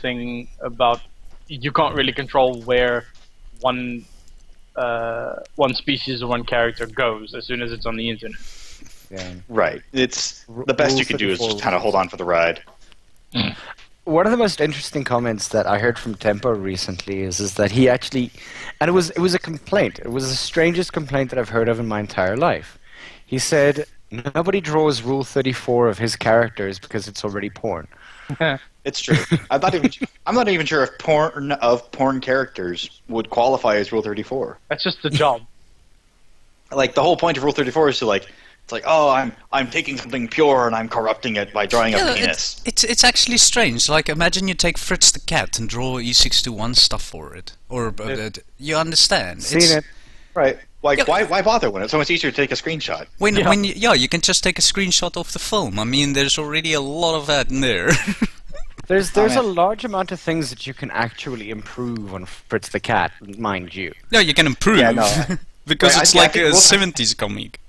thing about you can't really control where one species or one character goes as soon as it's on the internet. Yeah. Right. It's the best you can do is just kind of hold on for the ride. One of the most interesting comments that I heard from Tempo recently is that he actually, and it was a complaint. It was the strangest complaint that I've heard of in my entire life. He said nobody draws Rule 34 of his characters because it's already porn. It's true. I'm not even sure if porn characters would qualify as Rule 34. That's just the job. Like the whole point of Rule 34 is to like. It's like, oh, I'm taking something pure and I'm corrupting it by drawing a penis. It's actually strange. Like, imagine you take Fritz the cat and draw E621 stuff for it, or you understand? Seen it, right? Like, why bother when it's so much easier to take a screenshot? You can just take a screenshot of the film. I mean, there's already a lot of that in there. There's a large amount of things that you can actually improve on Fritz the cat, mind you. Yeah, you can improve because it's like a 70s comic.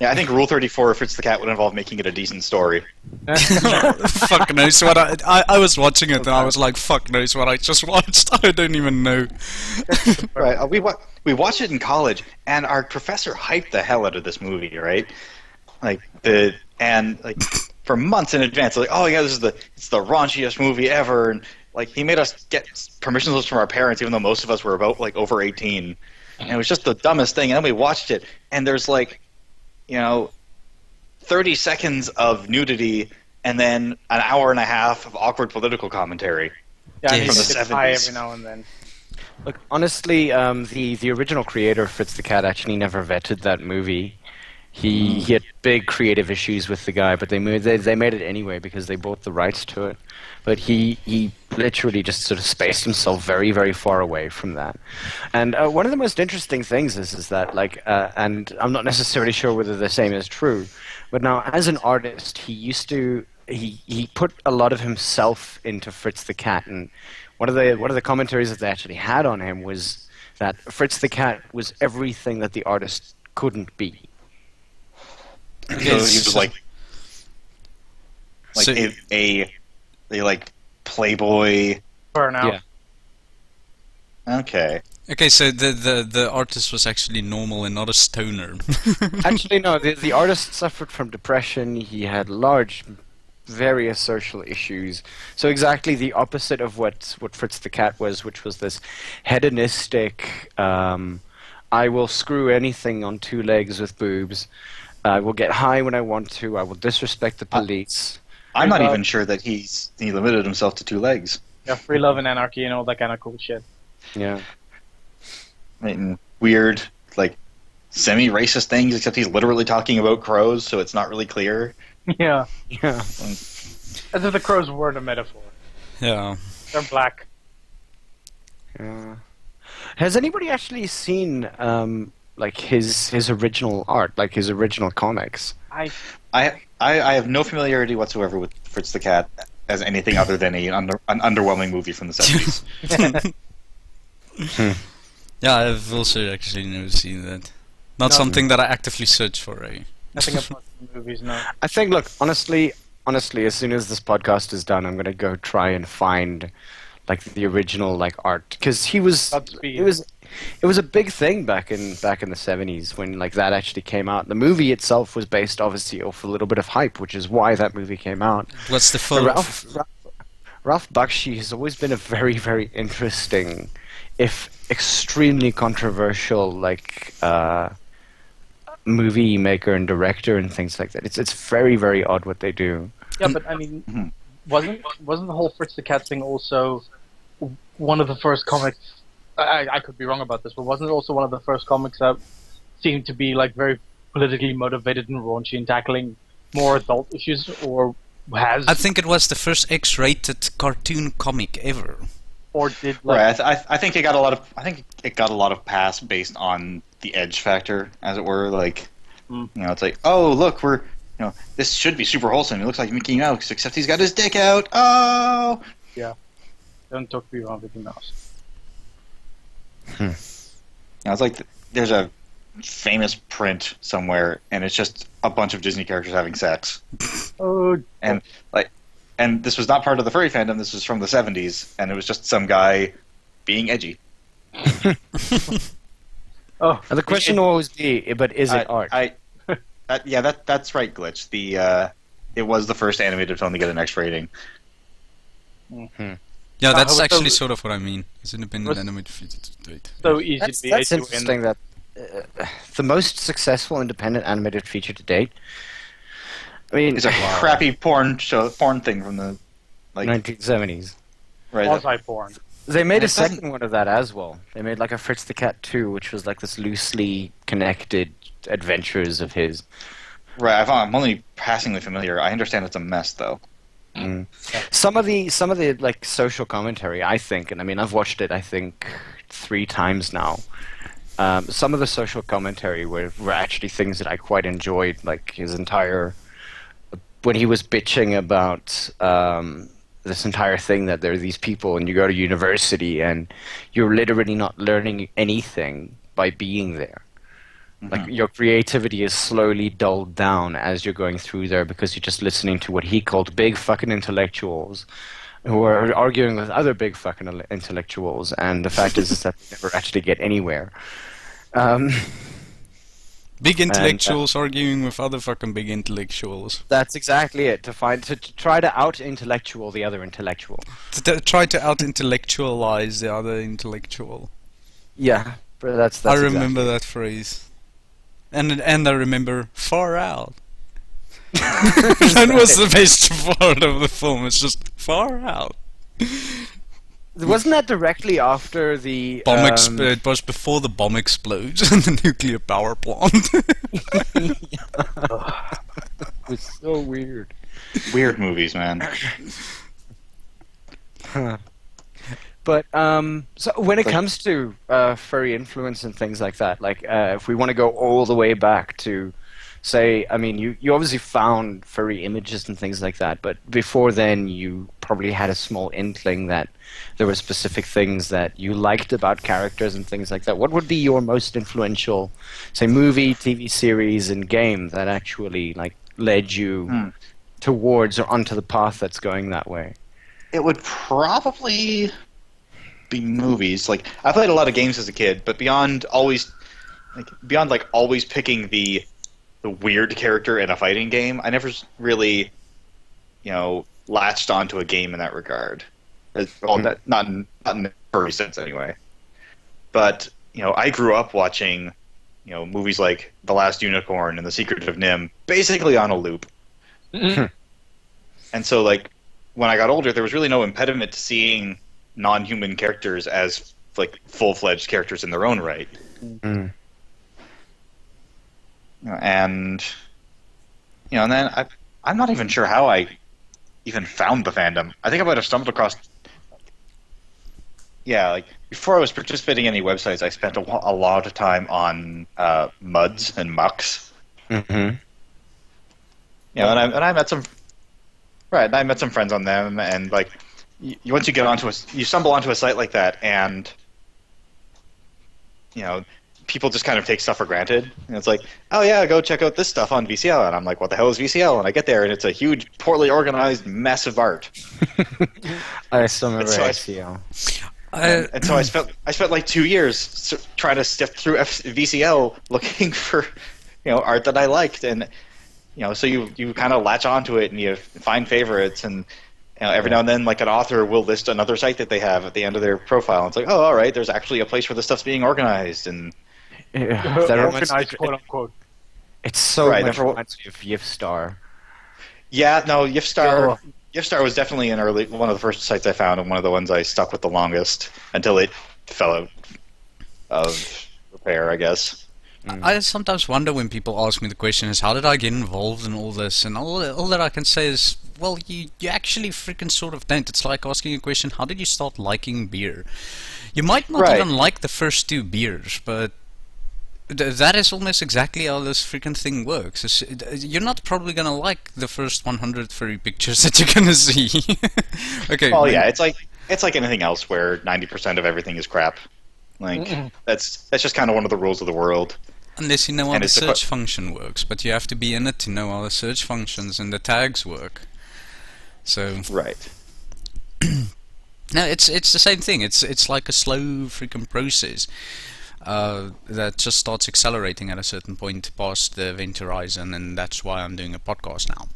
Yeah, I think Rule 34 if Fritz the Cat would involve making it a decent story. Fuck knows what I was watching it and I was like, fuck knows what I just watched. I don't even know. Right, we watched it in college, and our professor hyped the hell out of this movie, right? For months in advance, like, oh yeah, it's the raunchiest movie ever, and like he made us get permission slips from our parents, even though most of us were about like over 18, and it was just the dumbest thing. And then we watched it, and there's like, 30 seconds of nudity, and then an hour and a half of awkward political commentary. Yeah, from the it's 70s. high every now and then. Look, honestly, the original creator, Fritz the Cat, actually never vetted that movie. He had big creative issues with the guy, but they made it anyway because they bought the rights to it. But he literally just sort of spaced himself very, very far away from that. And one of the most interesting things is that, like, and I'm not necessarily sure whether the same is true, but now as an artist, he put a lot of himself into Fritz the Cat, and one of the commentaries that they actually had on him was that Fritz the Cat was everything that the artist couldn't be. So he was like a playboy burnout. Yeah. Okay. Okay, so the artist was actually normal and not a stoner. Actually, no. The artist suffered from depression. He had various social issues. So exactly the opposite of what Fritz the Cat was, which was this hedonistic, I will screw anything on two legs with boobs. I will get high when I want to. I will disrespect the police. I'm not even sure that he limited himself to two legs. Yeah, free love and anarchy and all that kind of cool shit. Yeah. And weird, like, semi-racist things, except he's literally talking about crows, so it's not really clear. Yeah. Yeah. As if the crows weren't a metaphor. Yeah. They're black. Yeah. Has anybody actually seen like his original art, like his original comics? I have no familiarity whatsoever with Fritz the Cat as anything other than an underwhelming movie from the 70s. Yeah, I've also actually never seen that. Not something that I actively search for, eh? Nothing about movies, no. I think, look, honestly, as soon as this podcast is done, I'm gonna go try and find like the original like art, because he was it was a big thing back in the 70s when like that actually came out. The movie itself was based obviously off a little bit of hype, which is why that movie came out. What's the full? Ralph Bakshi has always been a very, very interesting, if extremely controversial, like movie maker and director and things like that. It's very, very odd what they do. Yeah, but I mean, wasn't the whole Fritz the Cat thing also one of the first comics? I could be wrong about this, but wasn't it also one of the first comics that seemed to be like very politically motivated and raunchy and tackling more adult issues, or has? I think it was the first X-rated cartoon comic ever. Or did like? Right. I think it got a lot of. I think it got a lot of pass based on the edge factor, as it were. Like, you know, it's like, oh look, this should be super wholesome. It looks like Mickey Mouse, except he's got his dick out. Oh. Yeah. Don't talk to me about Mickey Mouse. You know, it's like there's a famous print somewhere, and it's just a bunch of Disney characters having sex. And this was not part of the furry fandom. This was from the 70s, and it was just some guy being edgy. And the question will always be, but is it art? That's right, Glitch. It was the first animated film to get an X rating. Yeah, that's actually sort of what I mean. It's independent animated feature to date. So easy to be. That's interesting. That the most successful independent animated feature to date. I mean, it's a crappy porn thing from the 1970s. Right. Quasi-porn. They made a second one of that as well. They made like a Fritz the Cat 2, which was like this loosely connected adventures of his. Right. I'm only passingly familiar. I understand it's a mess, though. Some of the like social commentary, I think, and I mean I've watched it I think 3 times now. Some of the social commentary were actually things that I quite enjoyed, like his entire when he was bitching about this entire thing that there are these people and you go to university and you're literally not learning anything by being there. Like your creativity is slowly dulled down as you're going through there because you're just listening to what he called big fucking intellectuals who are arguing with other big fucking intellectuals, and the fact is that they never actually get anywhere. Big intellectuals arguing with other fucking big intellectuals. That's exactly it. To try to out-intellectual the other intellectual. To try to out-intellectualize the other intellectual. Yeah, but that's I remember that phrase. And I remember Far Out. That was the best part of the film. It's just Far Out. Wasn't that directly after the bomb? It was before the bomb explodes in the nuclear power plant. It was so weird. Weird movies, man. But so when it comes to furry influence and things like that, like if we want to go all the way back to, say, I mean, you obviously found furry images and things like that, but before then you probably had a small inkling that there were specific things that you liked about characters and things like that. What would be your most influential, say, movie, TV series, and game that actually like led you towards or onto the path that's going that way? It would probably be movies. Like, I played a lot of games as a kid, but beyond always picking the weird character in a fighting game, I never really, latched onto a game in that regard. Well, not in the furry sense anyway. But I grew up watching movies like The Last Unicorn and The Secret of Nim basically on a loop. And so like when I got older, there was really no impediment to seeing non-human characters as like full-fledged characters in their own right. And and then I'm not even sure how I even found the fandom. I think I might have stumbled across. Yeah, like before I was participating in any websites, I spent a lot of time on MUDs and mucks. And I met some. Right, I met some friends on them, and like. Once you get you stumble onto a site like that, and people just kind of take stuff for granted. And it's like, oh yeah, go check out this stuff on VCL, and I'm like, what the hell is VCL? And I get there, and it's a huge, poorly organized mess of art. I still remember VCL. And so I spent like 2 years trying to sift through VCL looking for art that I liked, and so you kind of latch onto it and you find favorites, and every now and then like an author will list another site that they have at the end of their profile. And it's like, oh, all right, there's actually a place where the stuff's being organized, and organized, quote unquote. It's so much reminds me of Yivstar. Yeah, no, Yivstar was definitely one of the first sites I found, and one of the ones I stuck with the longest until it fell out of repair, I guess. I sometimes wonder when people ask me the question is, how did I get involved in all this? And all that I can say is, well, you actually freaking sort of don't. It's like asking a question, how did you start liking beer? You might not even like the first 2 beers, but that is almost exactly how this freaking thing works. You're not probably gonna like the first 100 furry pictures that you're gonna see. Okay. Well, yeah, it's like anything else where 90% of everything is crap. Like that's just kind of one of the rules of the world. Unless you know how the search function works, but you have to be in it to know how the search functions and the tags work. So right. No, it's the same thing. It's like a slow freaking process. That just starts accelerating at a certain point past the event horizon, and that's why I'm doing a podcast now.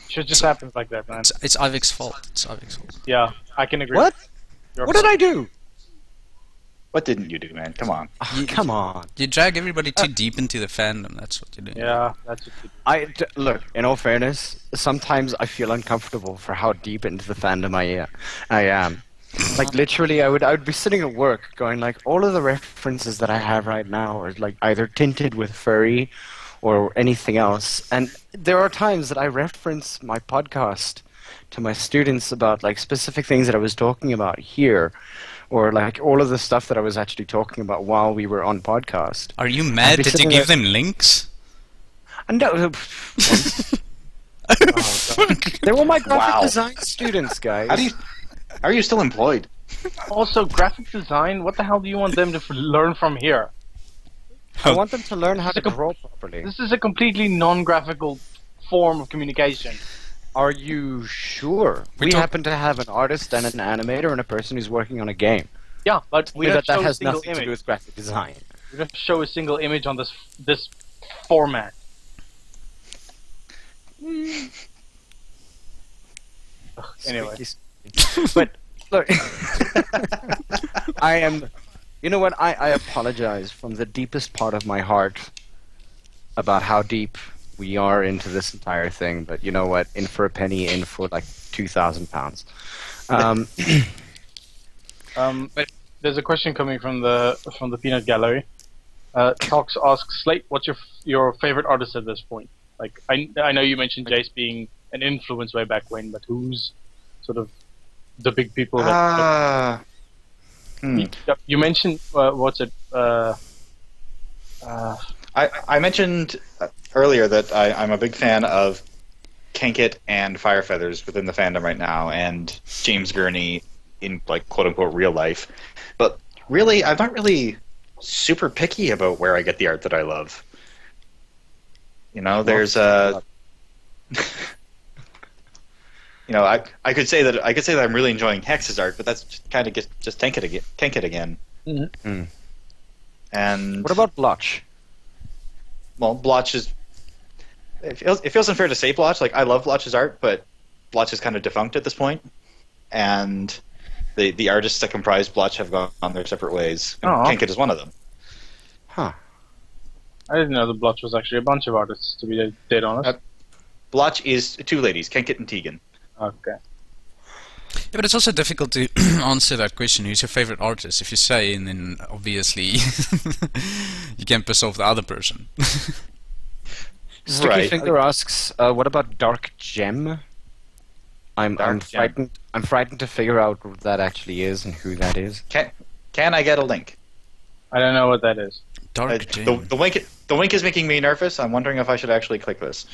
Shit just happens like that, man. It's Ivic's fault. It's Ivic's fault. Yeah, I can agree. What? What did I do? What didn't you do, man? Come on. Come on. You drag everybody too deep into the fandom. That's what you do. Yeah, that's what you do. Look, in all fairness, sometimes I feel uncomfortable for how deep into the fandom I am. Like literally, I would be sitting at work going like, all of the references that I have right now are like either tinted with furry or anything else. And there are times that I reference my podcast to my students about like specific things that I was talking about here, or like all of the stuff that I was actually talking about while we were on podcast. Are you mad? Did you give them links? No. They were my graphic design students, guys. Are you still employed? Also, graphic design, what the hell do you want them to learn from here? I want them to learn how to draw properly. This is a completely non-graphical form of communication. Are you sure? We happen to have an artist and an animator and a person who's working on a game. Yeah, but we don't show that has a single nothing to do with graphic design. We don't show a single image on this format. Anyway. But look, I am. You know what? I apologize from the deepest part of my heart about how deep we are into this entire thing. But you know what? In for a penny, in for like £2,000. But there's a question coming from the Peanut Gallery. Tox asks, Slate, what's your favorite artist at this point? Like, I know you mentioned Jace being an influence way back when, but who's sort of the big people that you mentioned? What's it? I mentioned earlier that I'm a big fan of Kankit and Firefeathers within the fandom right now, and James Gurney in like quote unquote real life. But really, I'm not really super picky about where I get the art that I love. You know, there's a. You know, I could say that I'm really enjoying Hex's art, but that's kind of just Kankit again. Mm-hmm. And what about Blotch? Well, Blotch is. It feels unfair to say Blotch. Like, I love Blotch's art, but Blotch is kind of defunct at this point, and the artists that comprise Blotch have gone on their separate ways. Kankit is one of them. Huh. I didn't know that Blotch was actually a bunch of artists, to be dead honest. Blotch is 2 ladies, Kankit and Tegan. Okay. Yeah, but it's also difficult to answer that question. Who's your favorite artist? If you say, and then obviously you can piss off the other person. Sticky Finger asks, "What about Dark Gem?" I'm frightened. I'm frightened to figure out what that actually is and who that is. Can I get a link? I don't know what that is. Dark Gem. The wink is making me nervous. I'm wondering if I should actually click this.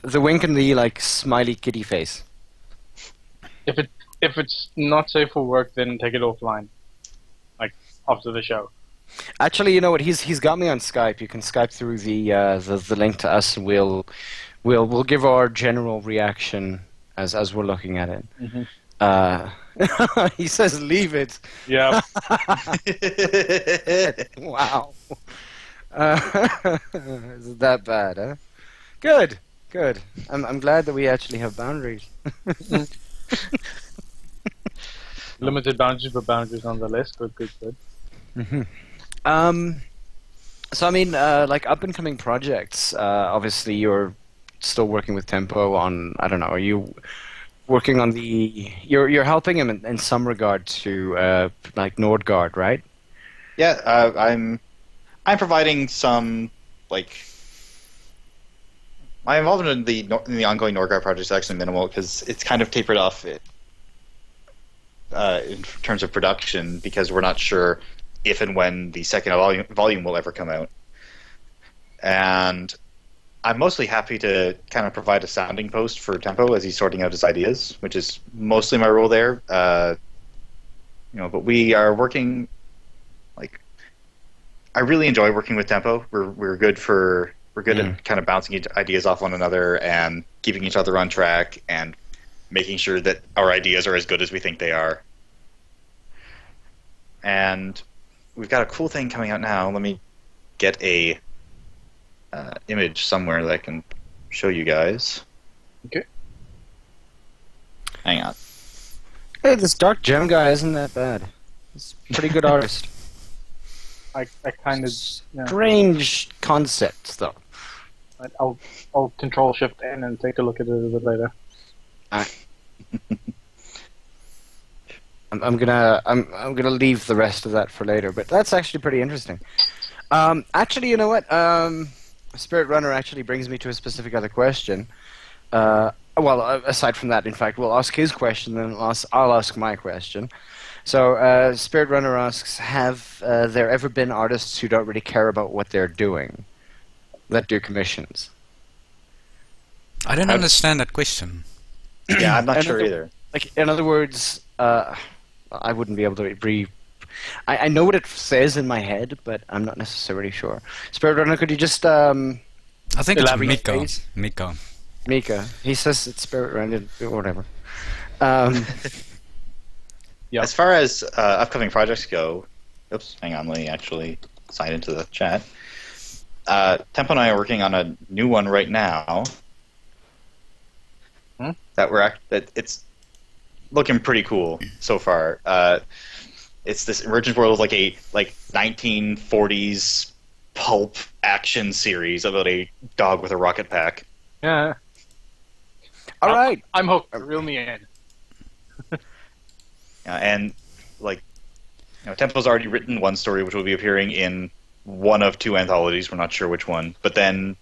The wink and the like smiley kitty face. If it's not safe for work, then take it offline, like after the show. Actually, you know what? He's got me on Skype. You can Skype through the link to us, and we'll give our general reaction as we're looking at it. Mm-hmm. He says leave it. Yeah. Wow. Is it that bad, huh? Good. I'm glad that we actually have boundaries. Limited boundaries, but boundaries nonetheless. Good. Mm-hmm. So I mean, like up-and-coming projects. Obviously, you're still working with Tempo on. I don't know. Are you working on the? You're helping him in some regard to like Nordgard, right? Yeah, I'm providing some like. My involvement in the ongoing Nordgard project is actually minimal because it's kind of tapered off in terms of production because we're not sure if and when the second volume will ever come out. And I'm mostly happy to kind of provide a sounding post for Tempo as he's sorting out his ideas, which is mostly my role there. But we are working. Like, I really enjoy working with Tempo. We're good at kind of bouncing ideas off one another and keeping each other on track and making sure that our ideas are as good as we think they are. And we've got a cool thing coming out now. Let me get a image somewhere that I can show you guys. Okay. Hang on. Hey, this Dark Gem guy isn't that bad. He's a pretty good artist. I kind of strange concepts though. I'll Control Shift N and take a look at it a bit later. I'm gonna leave the rest of that for later, but that's actually pretty interesting. Actually, you know what? Spirit Runner actually brings me to a specific other question. Aside from that, in fact, we'll ask his question, then I'll ask my question. So, Spirit Runner asks, have there ever been artists who don't really care about what they're doing that do commissions? I don't understand that question. Yeah, I'm not sure either. Like, in other words, I wouldn't be able to I know what it says in my head, but I'm not necessarily sure. Spirit Runner, could you just I think it's Mika. He says it's Spirit Runner, or whatever. Yep. As far as upcoming projects go, hang on, let me actually sign into the chat. Tempo and I are working on a new one right now. That it's looking pretty cool so far. It's this emergent world of like a 1940s pulp action series about a dog with a rocket pack. Yeah. All right. I'm hooked. Reel me in. And Tempo's already written one story which will be appearing in one of two anthologies. We're not sure which one, but then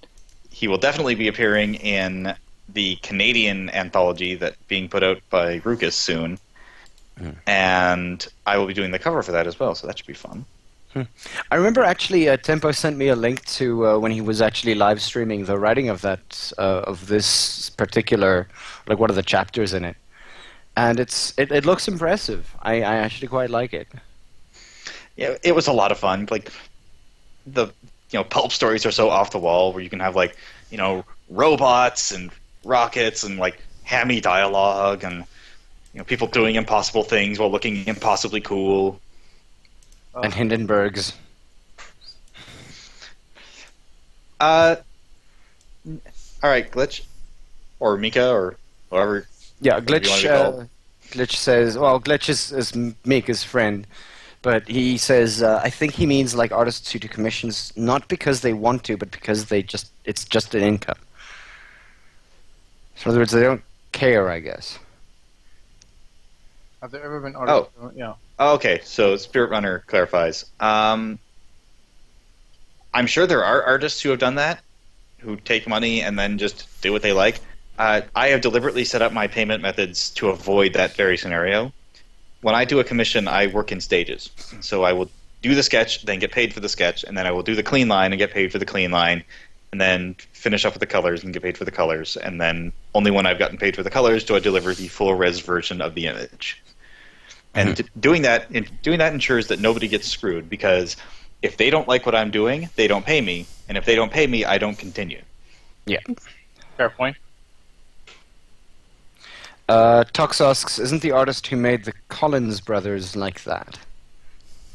he will definitely be appearing in the Canadian anthology that being put out by Ruckus soon. And I will be doing the cover for that as well, so that should be fun. I remember actually Tempo sent me a link to when he was actually live streaming the writing of that of this particular, like one of the chapters in it, and it looks impressive. I actually quite like it. Yeah, it was a lot of fun. Like the pulp stories are so off the wall, where you can have robots and rockets and hammy dialogue and people doing impossible things while looking impossibly cool. And Hindenburgs. All right, Glitch, or Mika, or whatever. Yeah, Glitch. Glitch says, well, Glitch is Mika's friend, but he says I think he means like artists who do commissions not because they want to, but because it's just an income. So in other words, they don't care, I guess. Have there ever been artists? Oh, yeah. Oh, okay, so Spirit Runner clarifies. I'm sure there are artists who have done that, who take money and then just do what they like. I have deliberately set up my payment methods to avoid that very scenario. When I do a commission, I work in stages. So I will do the sketch, then get paid for the sketch, and then I will do the clean line and get paid for the clean line, and then finish up with the colors and get paid for the colors. And then only when I've gotten paid for the colors do I deliver the full-res version of the image. And doing that ensures that nobody gets screwed, because if they don't like what I'm doing, they don't pay me, and if they don't pay me, I don't continue. Yeah. Fair point. Tox asks, isn't the artist who made the Collins brothers like that?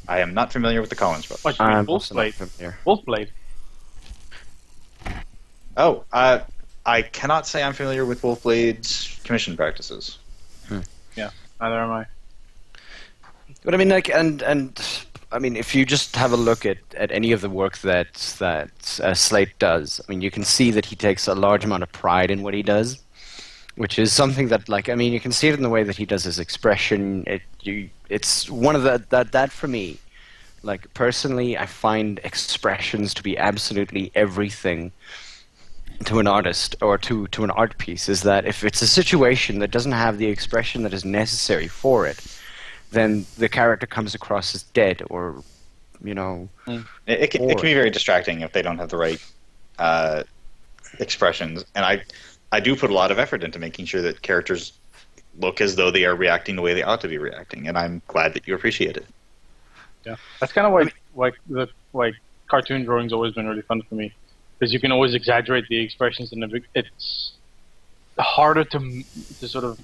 I am not familiar with the Collins brothers. What, I'm also also not familiar. Wolfblade. Oh, I cannot say I'm familiar with Wolfblade's commission practices. Yeah, neither am I. But I mean, like, and I mean, if you just have a look at any of the work that Slate does, I mean, you can see that he takes a large amount of pride in what he does, which is something that, like, I mean, you can see it in the way that he does his expression. It's one of that for me, like, personally, I find expressions to be absolutely everything to an artist or to an art piece. Is that if it's a situation that doesn't have the expression that is necessary for it, then the character comes across as dead, or, you know... It can be very distracting if they don't have the right expressions. And I do put a lot of effort into making sure that characters look as though they are reacting the way they ought to be reacting, and I'm glad that you appreciate it. Yeah, that's kind of why cartoon drawing's always been really fun for me, because you can always exaggerate the expressions, and it's harder to sort of...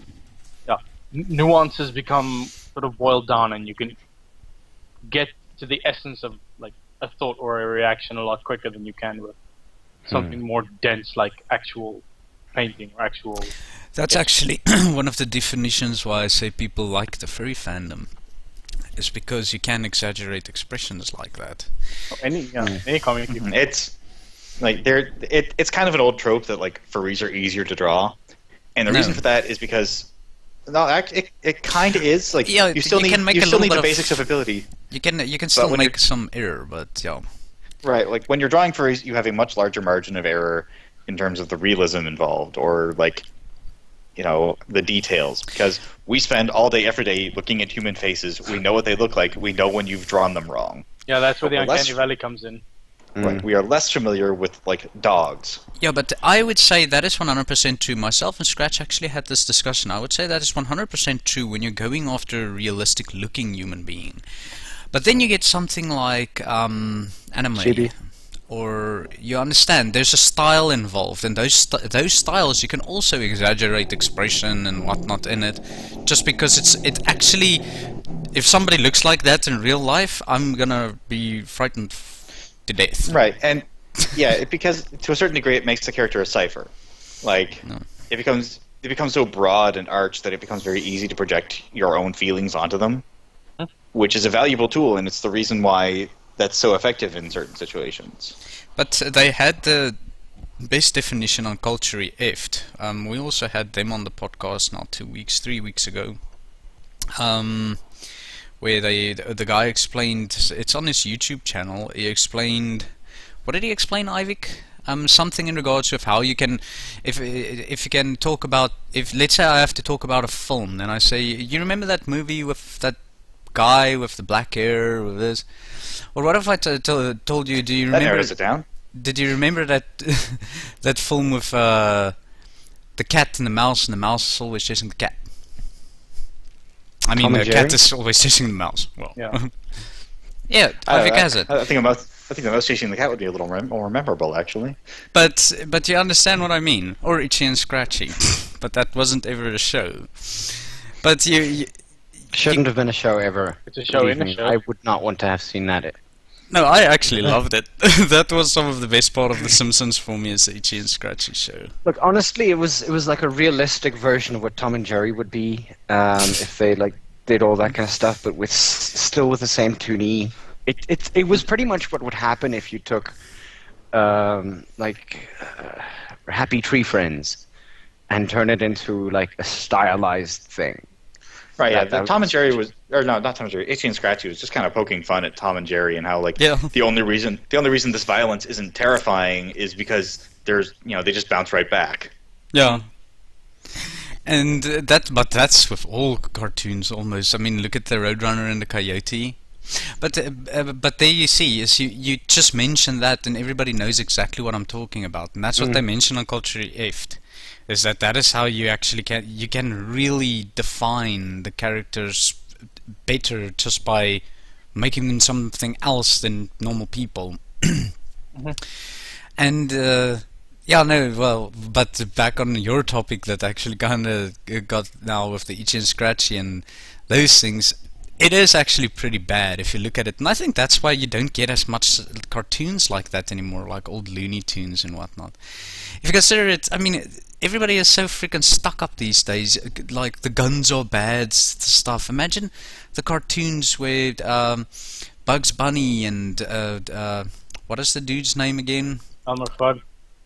nuances become sort of boiled down, and you can get to the essence of, like, a thought or a reaction a lot quicker than you can with something more dense, like actual painting or actual... That's actually one of the definitions why I say people like the furry fandom, is because you can exaggerate expressions like that. Any comic. It's like it's kind of an old trope that, like, furries are easier to draw, and the reason for that is because it kind of is, like, you still need the basics of ability. You can still make some error, but yeah. Right, like when you're drawing furries, you have a much larger margin of error in terms of the realism involved, or, like, you know, the details, because we spend all day every day looking at human faces. We know what they look like. We know when you've drawn them wrong. Yeah, that's where the Uncanny Valley comes in. Right, we are less familiar with, like, dogs. Yeah, but I would say that is 100% true. Myself and Scratch actually had this discussion. I would say that is 100% true when you're going after a realistic-looking human being. But then you get something like anime, Chibi. or you understand there's a style involved, and those styles you can also exaggerate expression and whatnot in it, just because it actually, if somebody looks like that in real life, I'm gonna be frightened to death. Right, and yeah, because to a certain degree it makes the character a cipher. Like, it becomes so broad and arched that it becomes very easy to project your own feelings onto them, which is a valuable tool, and it's the reason why that's so effective in certain situations. But they had the best definition on culture EFT. We also had them on the podcast not 3 weeks ago, where the guy explained, it's on his YouTube channel, he explained, what did he explain, Ivic? Something in regards of how you can, if you can talk about, if let's say I have to talk about a film, then I say, you remember that movie with that guy with the black hair, with this? Or what if I told you, do you remember? That narrows it down. Did you remember that that film with the cat and the mouse is always chasing the cat? I mean, the cat is always chasing the mouse. Well, yeah, yeah. I think has it. I think the mouse chasing the cat would be a little more memorable, actually. But you understand what I mean, or Itchy and Scratchy. But that wasn't ever a show. But you shouldn't have been a show ever. It's a show in a show. I would not want to have seen that. No, I actually loved it. That was some of the best part of The Simpsons for me, is the Itchy and Scratchy show. Look, honestly, it was like a realistic version of what Tom and Jerry would be if they, like, did all that kind of stuff, but still with the same toony. It was pretty much what would happen if you took Happy Tree Friends and turn it into, like, a stylized thing. Right, yeah. Tom and Jerry was, or no, not Tom and Jerry. Itchy and Scratchy was just kind of poking fun at Tom and Jerry and how, like, the only reason this violence isn't terrifying is because they just bounce right back. Yeah. And that's with all cartoons almost. I mean, look at the Roadrunner and the Coyote. But there you see, is you just mentioned that, and everybody knows exactly what I'm talking about, and that's what they mention on Culture EFT. Is that is how you actually can really define the characters better just by making them something else than normal people. And Yeah, no, well, but back on your topic that actually kind of got now with the Itchy and Scratchy and those things, it is actually pretty bad if you look at it. And I think that's why you don't get as much cartoons like that anymore, like old Looney Tunes and whatnot. If you consider it, I mean, everybody is so freaking stuck up these days. Like, the guns are bad stuff. Imagine the cartoons with Bugs Bunny and, what is the dude's name again? Elmer Fudd.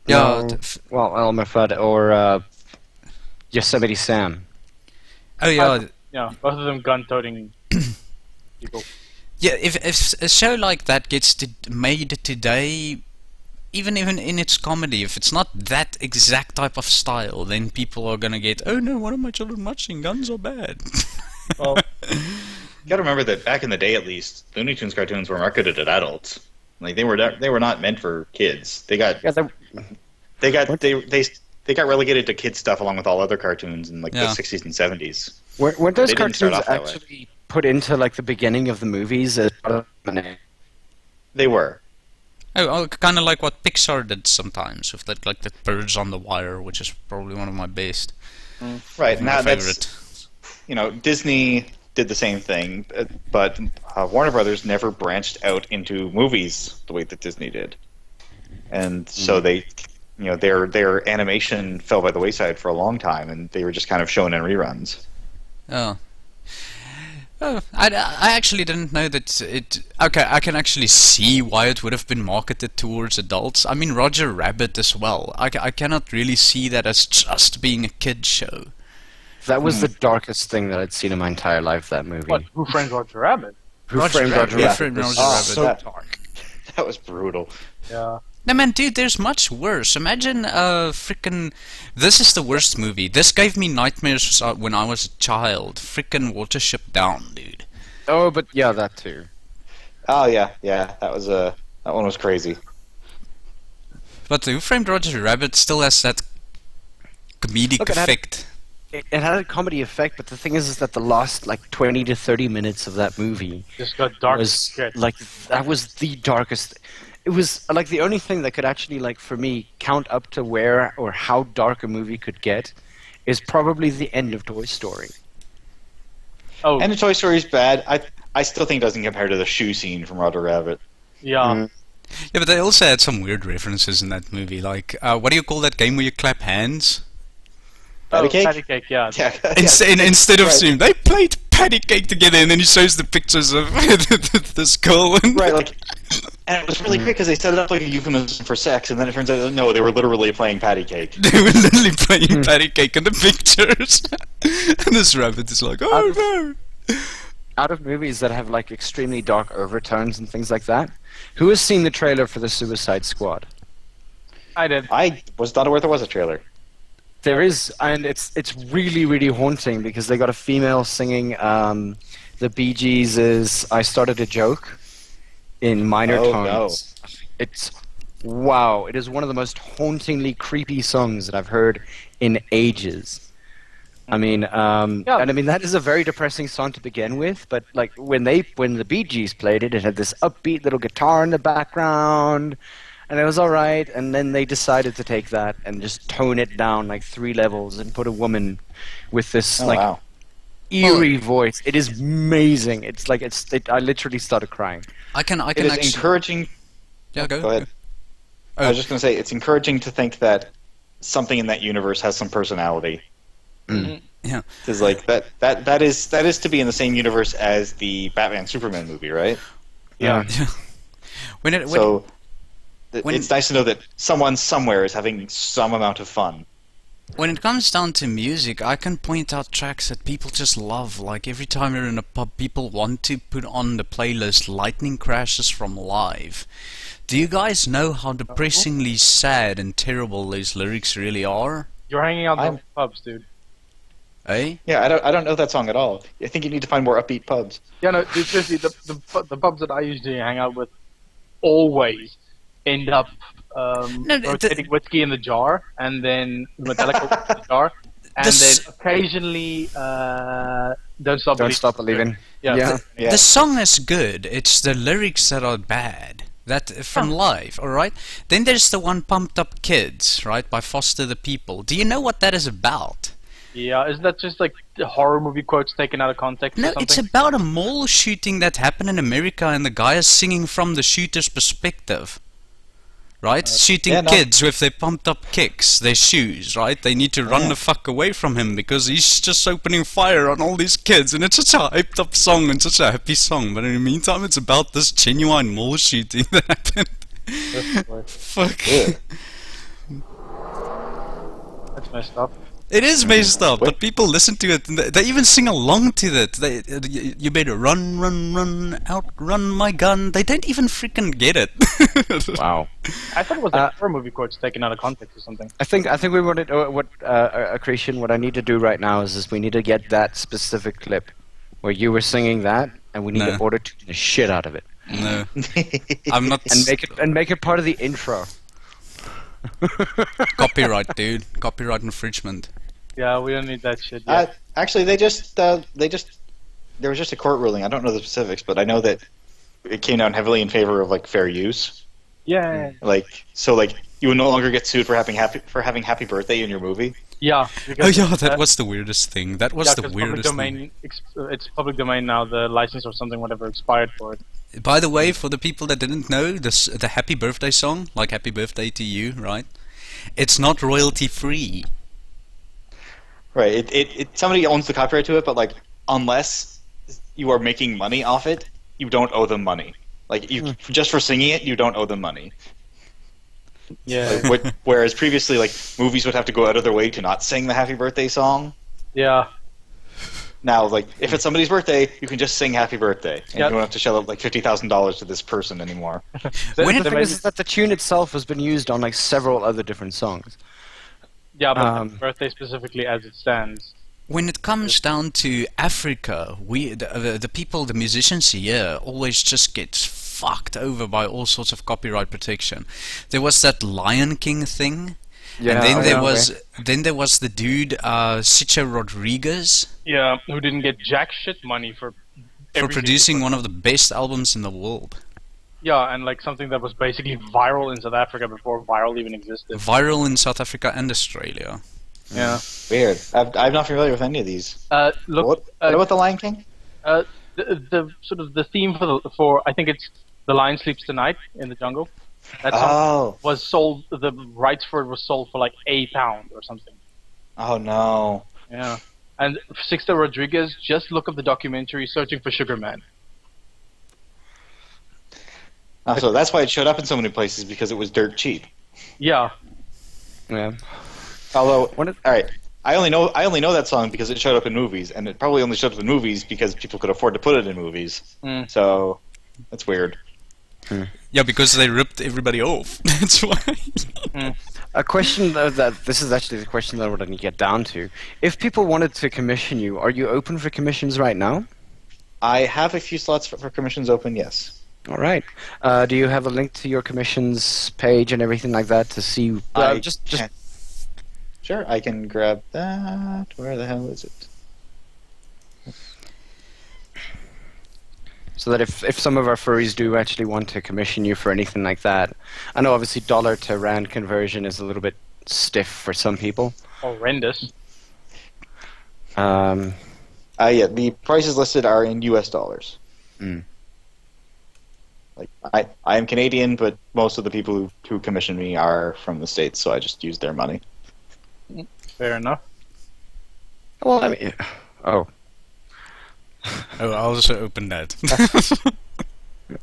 Yeah, well, Elmer Fudd or Yosemite Sam. Oh yeah, yeah, both of them gun-toting people. Yeah, if a show like that gets made today, even in its comedy, if it's not that exact type of style, then people are gonna get, oh no, what are my children watching? Guns are bad. Well, you gotta remember that back in the day, at least, Looney Tunes cartoons were marketed at adults. Like they were not meant for kids. They got relegated to kids stuff along with all other cartoons in like the 60s and 70s. Weren't those cartoons actually put into like the beginning of the movies? They were. Oh, kind of like what Pixar did sometimes with that, like the Birds on the Wire, which is probably one of my best. Right, now favorite. That's Disney did the same thing, but Warner Brothers never branched out into movies the way that Disney did, and so they, their animation fell by the wayside for a long time, and they were just kind of shown in reruns. Oh. Oh, I actually didn't know that it... Okay, I can actually see why it would have been marketed towards adults. I mean, Roger Rabbit as well. I cannot really see that as just being a kid's show. That was the darkest thing that I'd seen in my entire life, that movie. What? Who Framed Roger Rabbit? Who Framed Roger Rabbit? So dark. That was brutal. Yeah. No man, dude, there's much worse. Imagine frickin'... This is the worst movie. This gave me nightmares when I was a child. Frickin' Watership Down, dude. Oh, but yeah, that too. Oh yeah, that was that one was crazy. But Who Framed Roger Rabbit still has that comedic effect. It had a comedy effect, but the thing is that the last like 20 to 30 minutes of that movie just got dark. That was the darkest. It was like the only thing that could actually, like, for me, count up to where or how dark a movie could get is probably the end of Toy Story. Oh, and the Toy Story is bad. I still think it doesn't compare to the shoe scene from Roger Rabbit. Yeah. Yeah, but they also had some weird references in that movie. Like, what do you call that game where you clap hands? Patty cake? Patty cake, yeah. Instead of saying they played patty cake together, and then he shows the pictures of this girl. Right, like, and it was really great because they set it up like a euphemism for sex, and then it turns out no, they were literally playing patty cake. They were literally playing patty cake in the pictures, and this rabbit is like, oh no. Out of movies that have like extremely dark overtones and things like that, who has seen the trailer for the Suicide Squad? I did. I was not aware there was a trailer. There is, and it's really, really haunting because they got a female singing the Bee Gees' I Started a Joke in minor tones. No. It's, wow, it is one of the most hauntingly creepy songs that I've heard in ages. I mean, and I mean, that is a very depressing song to begin with, but like when the Bee Gees played it, it had this upbeat little guitar in the background, and it was alright, and then they decided to take that and just tone it down like 3 levels and put a woman with this eerie voice. It is amazing. It's like I literally started crying. I can it is actually encouraging. Yeah, go ahead. I was just going to say it's encouraging to think that something in that universe has some personality. Yeah, because like that is to be in the same universe as the Batman Superman movie, right? Yeah. It's nice to know that someone somewhere is having some amount of fun. When it comes down to music, I can point out tracks that people just love. Like every time you're in a pub, people want to put on the playlist Lightning Crashes from Live. Do you guys know how depressingly sad and terrible those lyrics really are? You're hanging out in pubs, dude. Eh? Yeah, I don't know that song at all. I think you need to find more upbeat pubs. Yeah, no, seriously, the pubs that I usually hang out with always end up rotating whiskey in the jar, and then Metallica in the jar, and then occasionally Don't Stop Believing. Don't Stop Believing. Yeah. The song is good. It's the lyrics that are bad. That from Live, all right? Then there's the one Pumped Up Kids, right, by Foster the People. Do you know what that is about? Yeah, isn't that just like the horror movie quotes taken out of context? No, or something? it's about a mall shooting that happened in America, and the guy is singing from the shooter's perspective. Right? Shooting kids with their pumped up kicks, their shoes, right? They need to run the fuck away from him because he's just opening fire on all these kids, and it's such a hyped up song and such a happy song. But in the meantime, it's about this genuine mall shooting that happened. Fuck. Yeah. That's messed up. It is messed up, but people listen to it, and they even sing along to it. You better run, run, run, outrun my gun. They don't even freaking get it. Wow. I thought it was like horror movie quotes taken out of context or something. I think we wanted Christian. What I need to do right now is we need to get that specific clip where you were singing that, and we need to auto-tune the shit out of it. No, I'm not. And make it part of the intro. Copyright, dude. Copyright infringement. Yeah, we don't need that shit yet. Actually, there was just a court ruling. I don't know the specifics, but I know that it came down heavily in favor of like fair use. Yeah. Like you would no longer get sued for having Happy Birthday in your movie. Yeah. Oh yeah, that was the weirdest thing. That was the weirdest thing. It's public domain now. The license or something, whatever, expired for it. By the way, for the people that didn't know, the Happy Birthday song, like Happy Birthday to You, right? It's not royalty free. Right. It somebody owns the copyright to it, but like unless you are making money off it, you don't owe them money. Like you just for singing it, you don't owe them money. Yeah. Like, whereas previously, like movies would have to go out of their way to not sing the Happy Birthday song. Yeah. Now, like if it's somebody's birthday, you can just sing Happy Birthday, and you don't have to shell out like $50,000 to this person anymore. The thing is that the tune itself has been used on like several other different songs. Yeah, but birthday specifically as it stands. When it comes down to Africa, the people, the musicians here, always just get fucked over by all sorts of copyright protection. There was that Lion King thing, and then there was the dude Sicha Rodriguez. Yeah, who didn't get jack shit money for producing one of the best albums in the world. Yeah, and like something that was basically viral in South Africa before viral even existed. Viral in South Africa and Australia. Yeah. Weird. I'm not familiar with any of these. Look, what about the Lion King? The sort of the theme for I think it's The Lion Sleeps Tonight in the Jungle. That song was sold. The rights for it was sold for like £1 or something. Oh no. Yeah. And Sixta Rodriguez, just look up the documentary Searching for Sugar Man. So that's why it showed up in so many places, because it was dirt cheap. Yeah. Yeah. Although, all right, I only know that song because it showed up in movies, and it probably only showed up in movies because people could afford to put it in movies. So that's weird. Yeah, because they ripped everybody off. That's why. A question that this is actually the question that I want to get down to. If people wanted to commission you, are you open for commissions right now? I have a few slots for commissions open. Yes. All right. Do you have a link to your commissions page and everything like that to see? Sure, I can grab that. Where the hell is it? So that if some of our furries do actually want to commission you for anything like that, I know obviously dollar to rand conversion is a little bit stiff for some people. Horrendous. Yeah, the prices listed are in US dollars. Like I am Canadian, but most of the people who commission me are from the States, so I just use their money. Fair enough. Well, I mean, Oh, I'll also open that.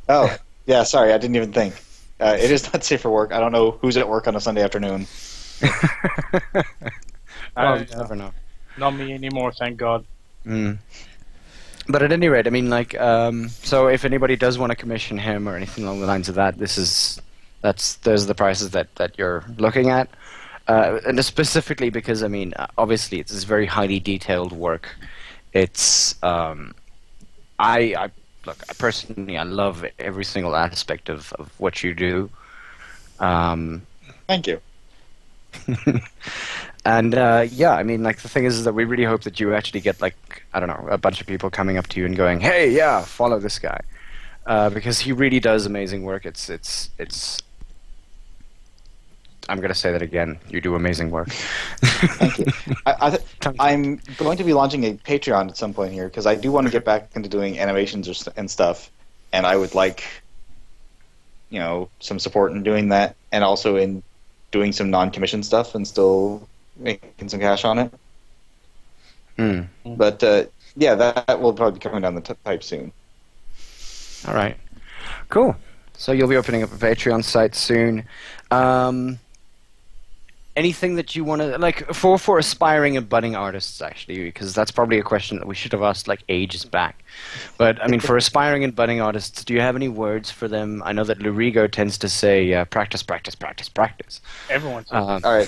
Oh, yeah, sorry, I didn't even think. It is not safe for work. I don't know who's at work on a Sunday afternoon. You never know. Not me anymore, thank God. But at any rate, I mean, like, so if anybody does want to commission him or anything along the lines of that, those are the prices that you're looking at. And specifically because, I mean, obviously it's very highly detailed work. It's, personally, I love every single aspect of what you do. Thank you. And, yeah, I mean, like, the thing is that we really hope that you actually get, like, I don't know, a bunch of people coming up to you and going, hey, yeah, follow this guy. because he really does amazing work. It's. I'm going to say that again. You do amazing work. Thank you. I'm going to be launching a Patreon at some point here because I do want to get back into doing animations and stuff, and I would like, some support in doing that, and also in doing some non-commissioned stuff and still making some cash on it. But yeah, that will probably be coming down the pipe soon. All right, cool. So you'll be opening up a Patreon site soon. Anything that you want to for aspiring and budding artists, actually, because that's probably a question that we should have asked ages back. But I mean, for aspiring and budding artists, do you have any words for them? I know that Lurigo tends to say practice, practice, practice, practice. Everyone says all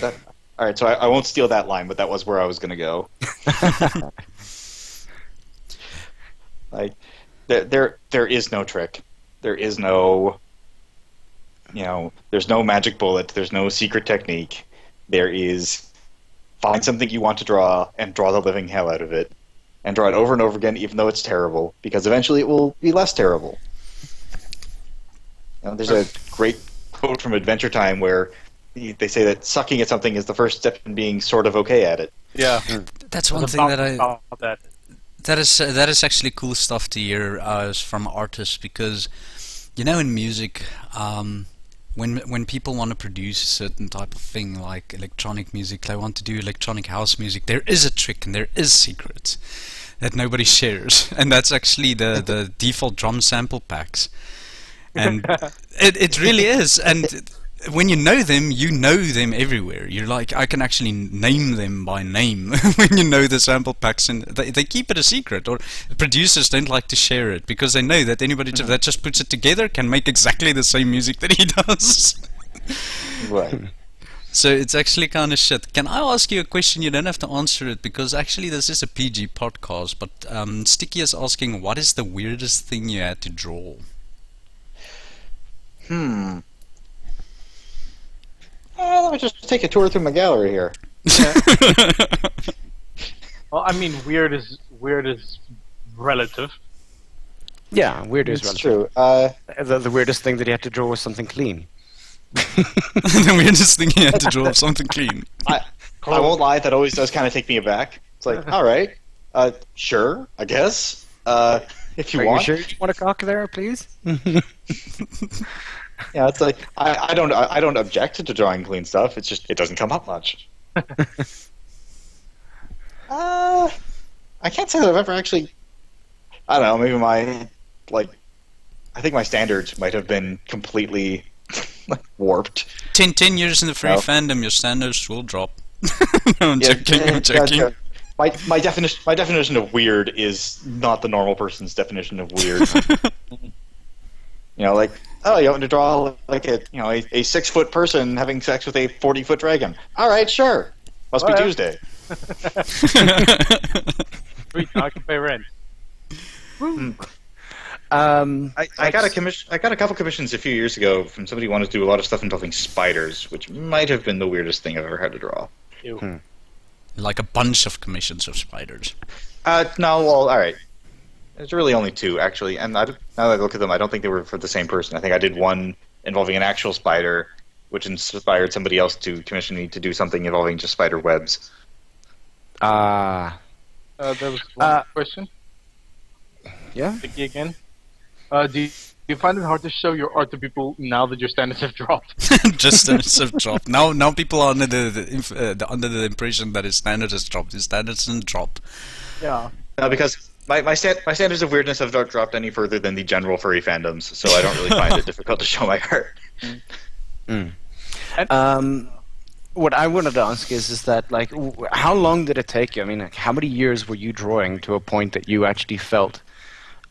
right. So I won't steal that line, but that was where I was going to go. There is no trick. There is no, there's no magic bullet. There's no secret technique. There is find something you want to draw and draw the living hell out of it, and draw it over and over again, even though it's terrible, because eventually it will be less terrible. There's a great quote from Adventure Time where they say that sucking at something is the first step in being sort of okay at it. Yeah, that's one thing that is actually cool stuff to hear from artists, because in music, when people want to produce a certain type of thing like electronic music, they want to do electronic house music, there is a trick and there is secrets that nobody shares, and that's actually the default drum sample packs, and it really is. And when you know them everywhere. You're like, I can actually name them by name when you know the sample packs, and they keep it a secret, or producers don't like to share it because they know that anybody that just puts it together can make exactly the same music that he does. Right. So it's actually kind of shit. Can I ask you a question? You don't have to answer it, because actually this is a PG podcast, but Sticky is asking, what is the weirdest thing you had to draw? Let me just take a tour through my gallery here. Well, I mean, weird is relative. Yeah, weird is It's relative. true. The weirdest thing that you had to draw was something clean. The weirdest thing you had to draw something clean. I won't lie, that always does kind of take me aback. It's like, all right, sure, I guess. If you Are want. you sure you want a cock there, please? Yeah, it's like I don't object to drawing clean stuff. It's just it doesn't come up much. I can't say that I've ever actually. I don't know. Maybe I think my standards might have been completely warped. 10 years in the free fandom, your standards will drop. No, I'm joking. My definition of weird is not the normal person's definition of weird. You want to draw a 6-foot person having sex with a 40-foot dragon. All right, sure. Must be Tuesday. Sweet, I can pay rent. I got a couple commissions a few years ago from somebody who wanted to do a lot of stuff involving spiders, which might have been the weirdest thing I've ever had to draw. Ew. Like a bunch of commissions of spiders. No, well, all right. There's really only 2, actually, and now that I look at them, I don't think they were for the same person. I think I did one involving an actual spider, which inspired somebody else to commission me to do something involving just spider webs. There was one question. Yeah? Vicky again. Do you find it hard to show your art to people now that your standards have dropped? Just standards have dropped. Now people are under the impression that his standards has dropped. His standards didn't drop. Yeah. No, because my standards of weirdness have not dropped any further than the general furry fandoms, so I don't really find it difficult to show my art. What I wanted to ask is that how long did it take you? I mean, how many years were you drawing to a point that you actually felt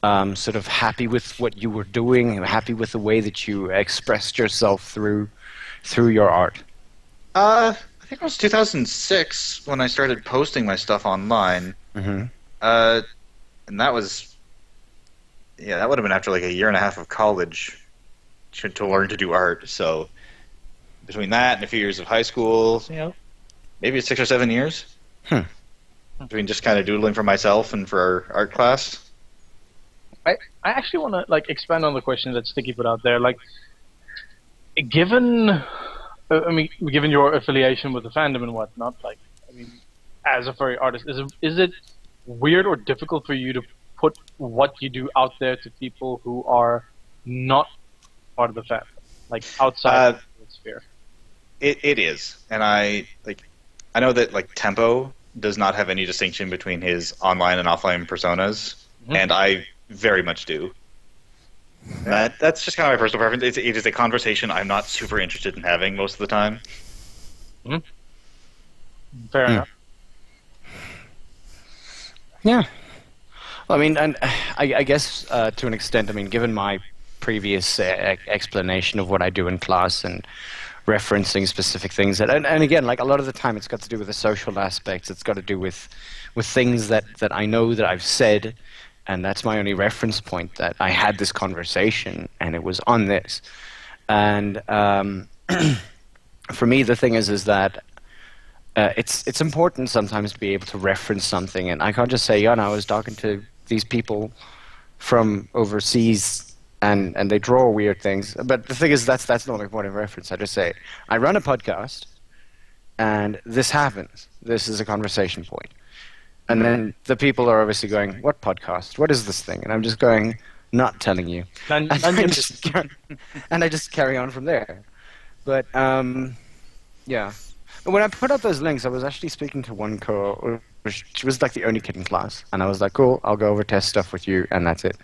sort of happy with what you were doing, and happy with the way that you expressed yourself through your art? I think it was 2006 when I started posting my stuff online. Mm-hmm. And that was, that would have been after a year and a half of college to learn to do art. So between that and a few years of high school, maybe 6 or 7 years. Between just kind of doodling for myself and for our art class. I actually want to like expand on the question that Sticky put out there. Like, given your affiliation with the fandom and whatnot, like, I mean, as a furry artist, is it weird or difficult for you to put what you do out there to people who are not part of the fandom, like outside the sphere? It is, and I know that like Tempo does not have any distinction between his online and offline personas, and I very much do. That's just kind of my personal preference. It is a conversation I'm not super interested in having most of the time. Fair enough. Yeah. Well, I mean, and I guess to an extent, I mean, given my previous explanation of what I do in class and referencing specific things, and again, like a lot of the time, it's got to do with the social aspects. It's got to do with things that I know that I've said, and that's my only reference point. That I had this conversation, and it was on this. And for me, the thing is that it's important sometimes to be able to reference something, and I can't just say, I was talking to these people from overseas. And they draw weird things, but the thing is that's not my point of reference. I just say I run a podcast, and this happens. This is a conversation point, and then the people are obviously going, "What podcast? What is this thing?" And I'm just going, "Not telling you." And I just carry on from there. But yeah, when I put up those links, I was actually speaking to one girl. She was like the only kid in class, and I was like, "Cool, I'll go over test stuff with you, and that's it."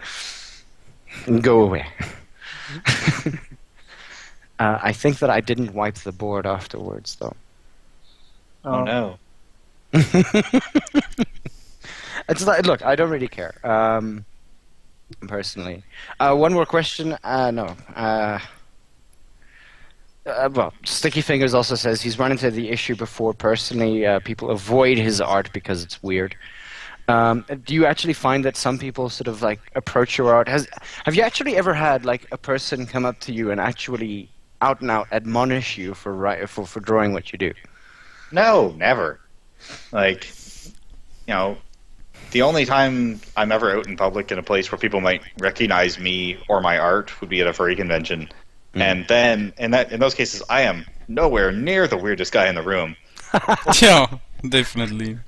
And go away. I think that I didn't wipe the board afterwards, though. Oh no. It's like, look, I don't really care. Personally. One more question. No. Well, Sticky Fingers also says he's run into the issue before personally. People avoid his art because it's weird. Do you actually find that some people sort of like approach your art? Have you actually ever had like a person come up to you and actually out and out admonish you for drawing what you do? No, never. Like, the only time I'm ever out in public in a place where people might recognize me or my art would be at a furry convention, and then in those cases I am nowhere near the weirdest guy in the room. Yeah, definitely.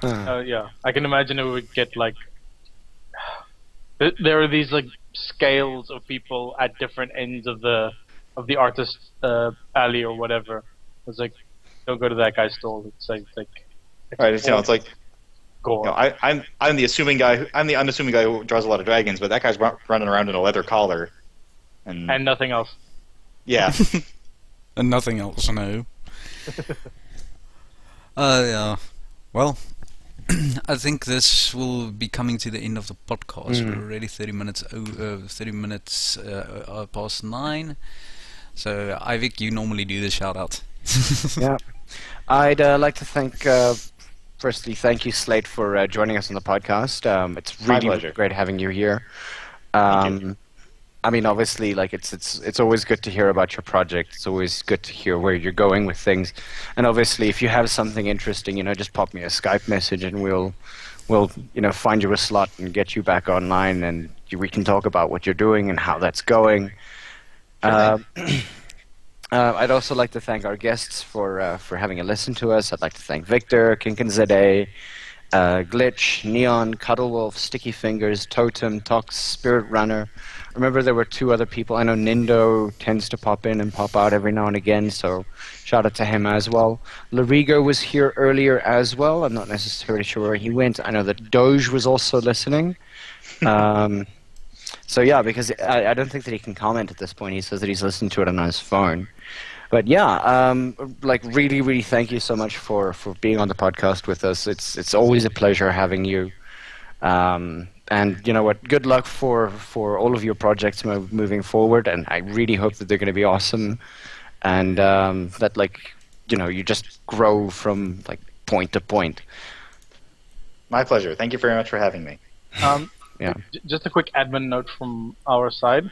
Yeah, I can imagine it would get like there are these like scales of people at different ends of the artist alley or whatever. It's like, don't go to that guy's stall. It's like right. It's like gore. I'm the assuming guy. I'm the unassuming guy who draws a lot of dragons, but that guy's running around in a leather collar and nothing else. Yeah. And nothing else. No. Yeah. Well. I think this will be coming to the end of the podcast. We're already 30 minutes past 9. So, Ivic, you normally do the shout-out. Yeah. I'd like to firstly, thank you, Slate, for joining us on the podcast. It's really great having you here. Thank you. I mean, obviously, like it's always good to hear about your project. It's always good to hear where you're going with things. And obviously, if you have something interesting, just pop me a Skype message, and we'll find you a slot and get you back online, and we can talk about what you're doing and how that's going. I'd also like to thank our guests for having a listen to us. I'd like to thank Victor, KinkenZD, Glitch, Neon, Cuddlewolf, Sticky Fingers, Totem, Tox, Spirit Runner. Remember, there were 2 other people. I know Nindo tends to pop in and pop out every now and again, so shout out to him as well. Larigo was here earlier as well. I'm not necessarily sure where he went. I know that Doge was also listening. So yeah, because I don't think that he can comment at this point. He says that he's listening to it on his phone. But yeah, really, really thank you so much for being on the podcast with us. It's always a pleasure having you. And you know what? Good luck for all of your projects moving forward. And I really hope that they're going to be awesome, and that you just grow from point to point. My pleasure. Thank you very much for having me. Yeah. Just a quick admin note from our side.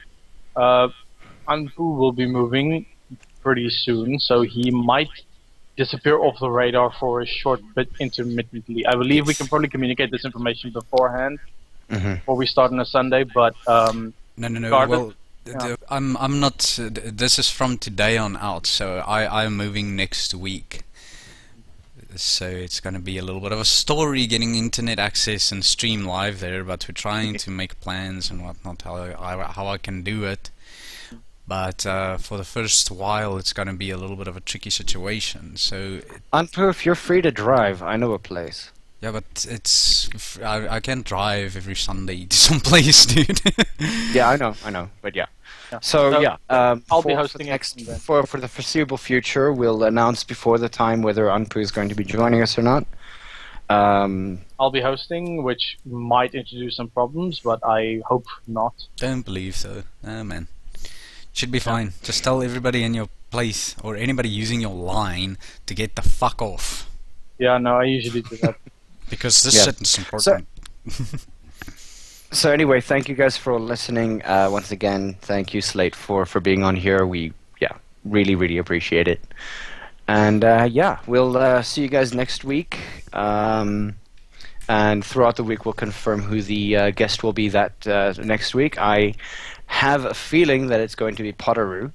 Anpu will be moving pretty soon, so he might disappear off the radar for a short bit intermittently. I believe we can probably communicate this information beforehand. before we start on a Sunday. But no. Well, yeah. I'm not. This is from today on out. So I'm moving next week. So it's going to be a little bit of a story getting internet access and stream live there, but we're trying to make plans and whatnot how I can do it. But for the first while, it's going to be a little bit of a tricky situation. So, Inpw, if you're free to drive, I know a place. Yeah, but I can't drive every Sunday to some place, dude. Yeah, I know, but yeah. So yeah, I'll be hosting for the foreseeable future. We'll announce before the time whether Inpw is going to be joining us or not. I'll be hosting, which might introduce some problems, but I hope not. Don't believe so. Oh man, should be fine. Just tell everybody in your place or anybody using your line to get the fuck off. Yeah, no, I usually do that. Because this shit is important. So anyway, thank you guys for listening. Once again, thank you, Slate, for being on here. We really appreciate it. And we'll see you guys next week. And throughout the week, we'll confirm who the guest will be that next week. I have a feeling that it's going to be Pawdcast.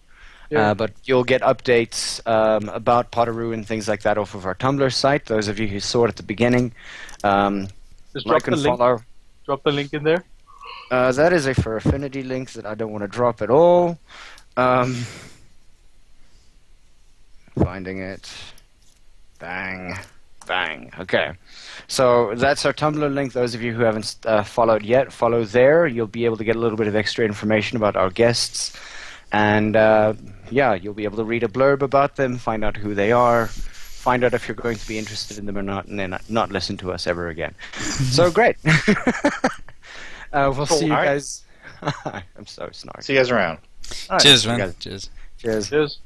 Yeah. But you'll get updates about Pawdcast and things like that off of our Tumblr site. Those of you who saw it at the beginning, just drop the link. Follow. Drop the link in there. That is a for affinity link that I don't want to drop at all. Finding it. Bang. Okay. So that's our Tumblr link. Those of you who haven't followed yet, follow there. You'll be able to get a little bit of extra information about our guests. And you'll be able to read a blurb about them, find out who they are, find out if you're going to be interested in them or not, and then not listen to us ever again. So great. We'll see you guys. I'm so snarky. See you guys around. Cheers, man. Cheers. Cheers.